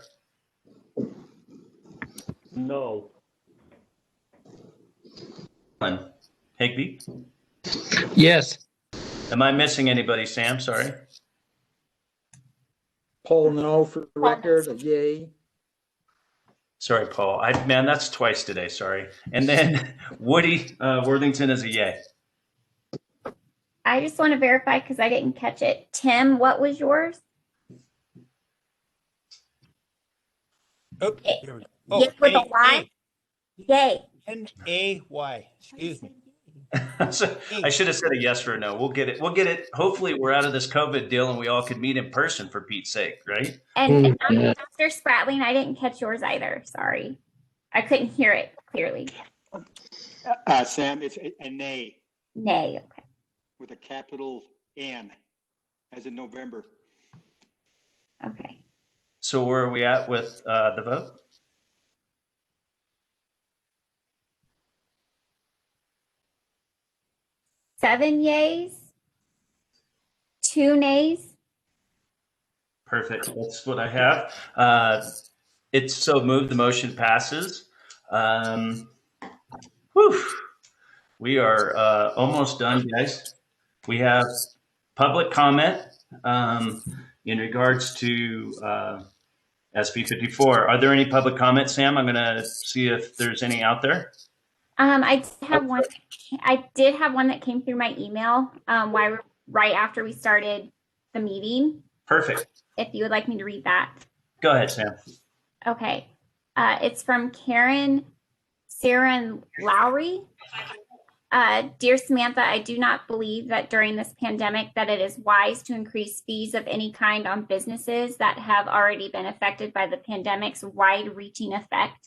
No. Higby. Yes. Am I missing anybody, Sam? Sorry. Paul, no, for the record, a yay. Sorry, Paul. Man, that's twice today. Sorry. And then Woody Worthington is a yay. I just want to verify because I didn't catch it. Tim, what was yours? Oh, Yay. here we go. Yay with a Y? Yay. N-A-Y. Excuse me. So I should have said a yes or a no. We'll get it. We'll get it. Hopefully, we're out of this COVID deal and we all could meet in person for Pete's sake, right? And Dr. Spratling, I didn't catch yours either. Sorry. I couldn't hear it clearly. Sam, it's a nay. Nay. Okay. With a capital N, as in November. Okay. So where are we at with the vote? Seven yays, 2 nays. Perfect. That's what I have. It's so moved. The motion passes. Whew. We are almost done, guys. We have public comment in regards to SB 54. Are there any public comments, Sam? I'm going to see if there's any out there. I did have one that came through my email right after we started the meeting. Perfect. If you would like me to read that. Go ahead, Sam. Okay. It's from Karen Saren Lowry. Dear Samantha, I do not believe that during this pandemic that it is wise to increase fees of any kind on businesses that have already been affected by the pandemic's wide-reaching effect.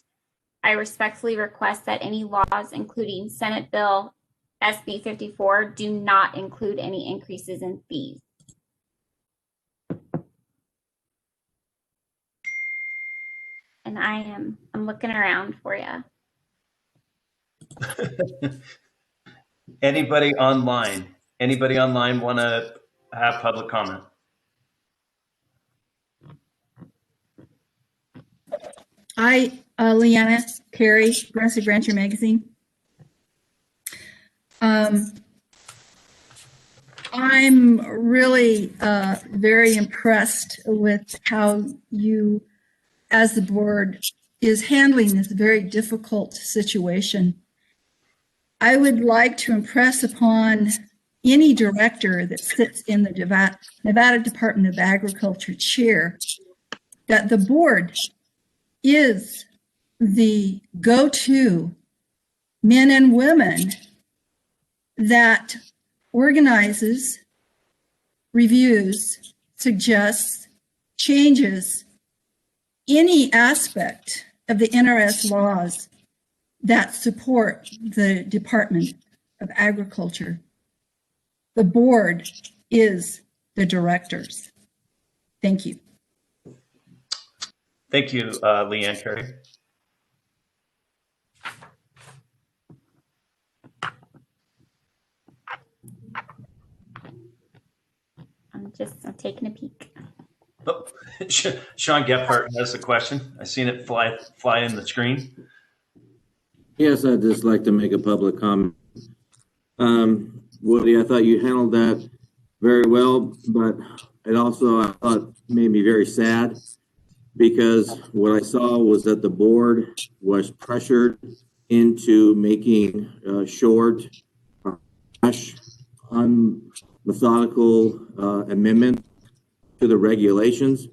I respectfully request that any laws, including Senate Bill SB 54, do not include any increases in fees. And I'm looking around for you. Anybody online want to have public comment? Hi, Leanna Carey, Progressive Rancher Magazine. I'm really very impressed with how you, as the board, is handling this very difficult situation. I would like to impress upon any director that sits in the Nevada Department of Agriculture chair that the board is the go-to men and women that organizes, reviews, suggests, changes any aspect of the NRS laws that support the Department of Agriculture. The board is the directors. Thank you. Thank you, Leanne Carey. I'm taking a peek. Oh, Sean Gephardt has a question. I seen it fly in the screen. Yes, I'd just like to make a public comment. Woody, I thought you handled that very well, but it also, I thought, made me very sad because what I saw was that the board was pressured into making short, unmethodical amendment to the regulations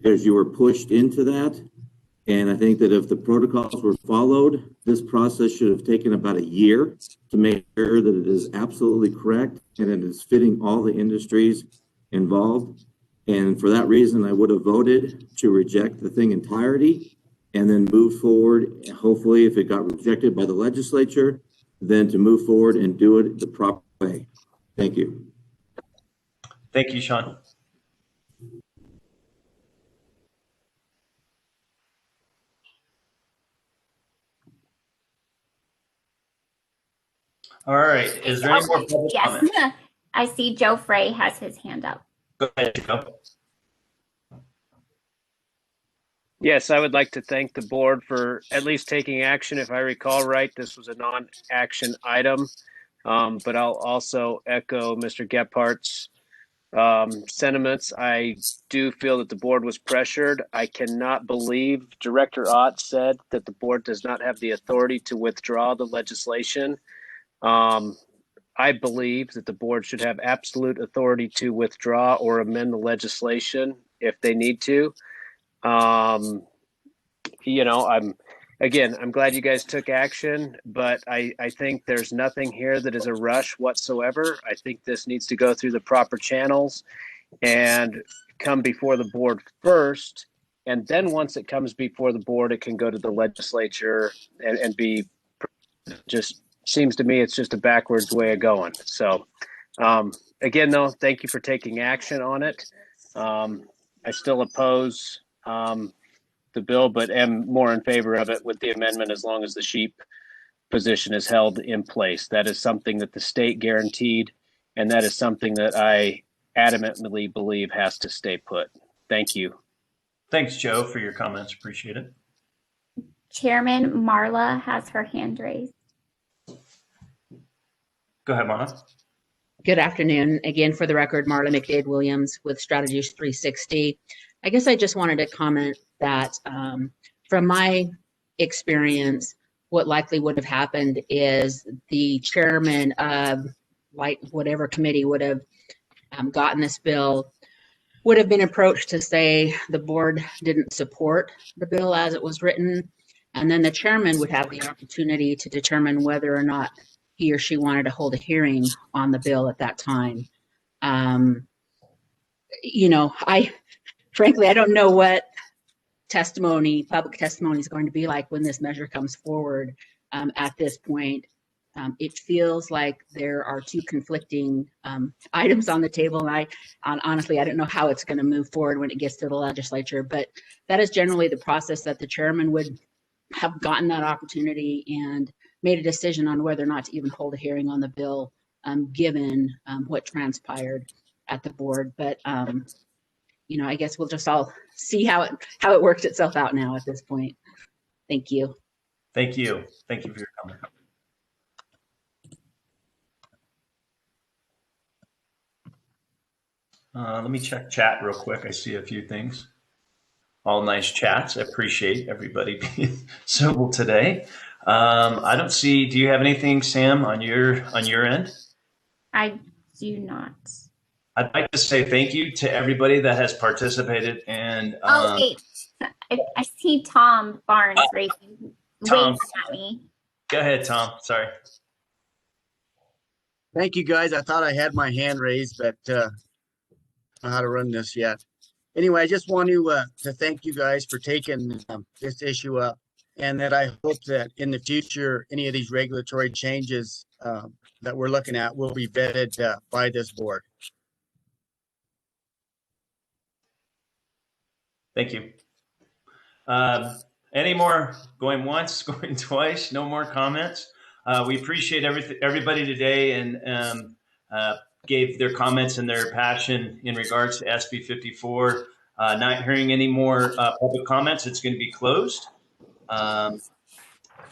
because you were pushed into that. And I think that if the protocols were followed, this process should have taken about a year to make sure that it is absolutely correct and it is fitting all the industries involved. And for that reason, I would have voted to reject the thing entirety and then move forward. Hopefully, if it got rejected by the legislature, then to move forward and do it the proper way. Thank you. Thank you, Sean. All right. Is there any more public comment? Yes. I see Joe Frey has his hand up. Go ahead, Joe. Yes, I would like to thank the board for at least taking action. If I recall right, this was a non-action item, but I'll also echo Mr. Gephardt's sentiments. I do feel that the board was pressured. I cannot believe Director Ott said that the board does not have the authority to withdraw the legislation. I believe that the board should have absolute authority to withdraw or amend the legislation if they need to. I'm glad you guys took action, but I think there's nothing here that is a rush whatsoever. I think this needs to go through the proper channels and come before the board first. And then once it comes before the board, it can go to the legislature and be just seems to me it's just a backwards way of going. So again, though, thank you for taking action on it. I still oppose the bill, but am more in favor of it with the amendment as long as the sheep position is held in place. That is something that the state guaranteed, and that is something that I adamantly believe has to stay put. Thank you. Thanks, Joe, for your comments. Appreciate it. Chairman Marla has her hand raised. Go ahead, Marla. Good afternoon. Again, for the record, Marla McDade Williams with Strategies 360. I guess I just wanted to comment that from my experience, what likely would have happened is the chairman of whatever committee would have gotten this bill would have been approached to say the board didn't support the bill as it was written. And then the chairman would have the opportunity to determine whether or not he or she wanted to hold a hearing on the bill at that time. Frankly, I don't know what public testimony is going to be like when this measure comes forward at this point. It feels like there are two conflicting items on the table. And honestly, I don't know how it's going to move forward when it gets to the legislature, but that is generally the process that the chairman would have gotten that opportunity and made a decision on whether or not to even hold a hearing on the bill, given what transpired at the board. But I guess we'll just all see how it works itself out now at this point. Thank you. Thank you. Thank you for your comment. Let me check chat real quick. I see a few things. All nice chats. I appreciate everybody being civil today. I don't see. Do you have anything, Sam, on your end? I do not. I'd like to say thank you to everybody that has participated. And wait, I see Tom Barnes waving at me. Go ahead, Tom. Sorry. Thank you, guys. I thought I had my hand raised, but I don't know how to run this yet. Anyway, I just want to thank you guys for taking this issue up, and that I hope that in the future, any of these regulatory changes that we're looking at will be vetted by this board. Thank you. Any more going once, going twice? No more comments. We appreciate everybody today and gave their comments and their passion in regards to SB 54. Not hearing any more public comments, it's going to be closed. And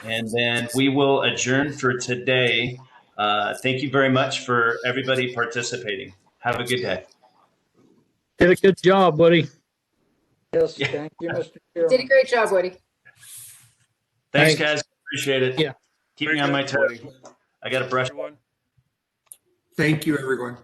then we will adjourn for today. Thank you very much for everybody participating. Have a good day. Did a good job, buddy. Yes, thank you, Mr. Chairman. Did a great job, Woody. Thanks, guys. Appreciate it. Yeah. Keep me on my toes. I got to brush. Thank you, everyone.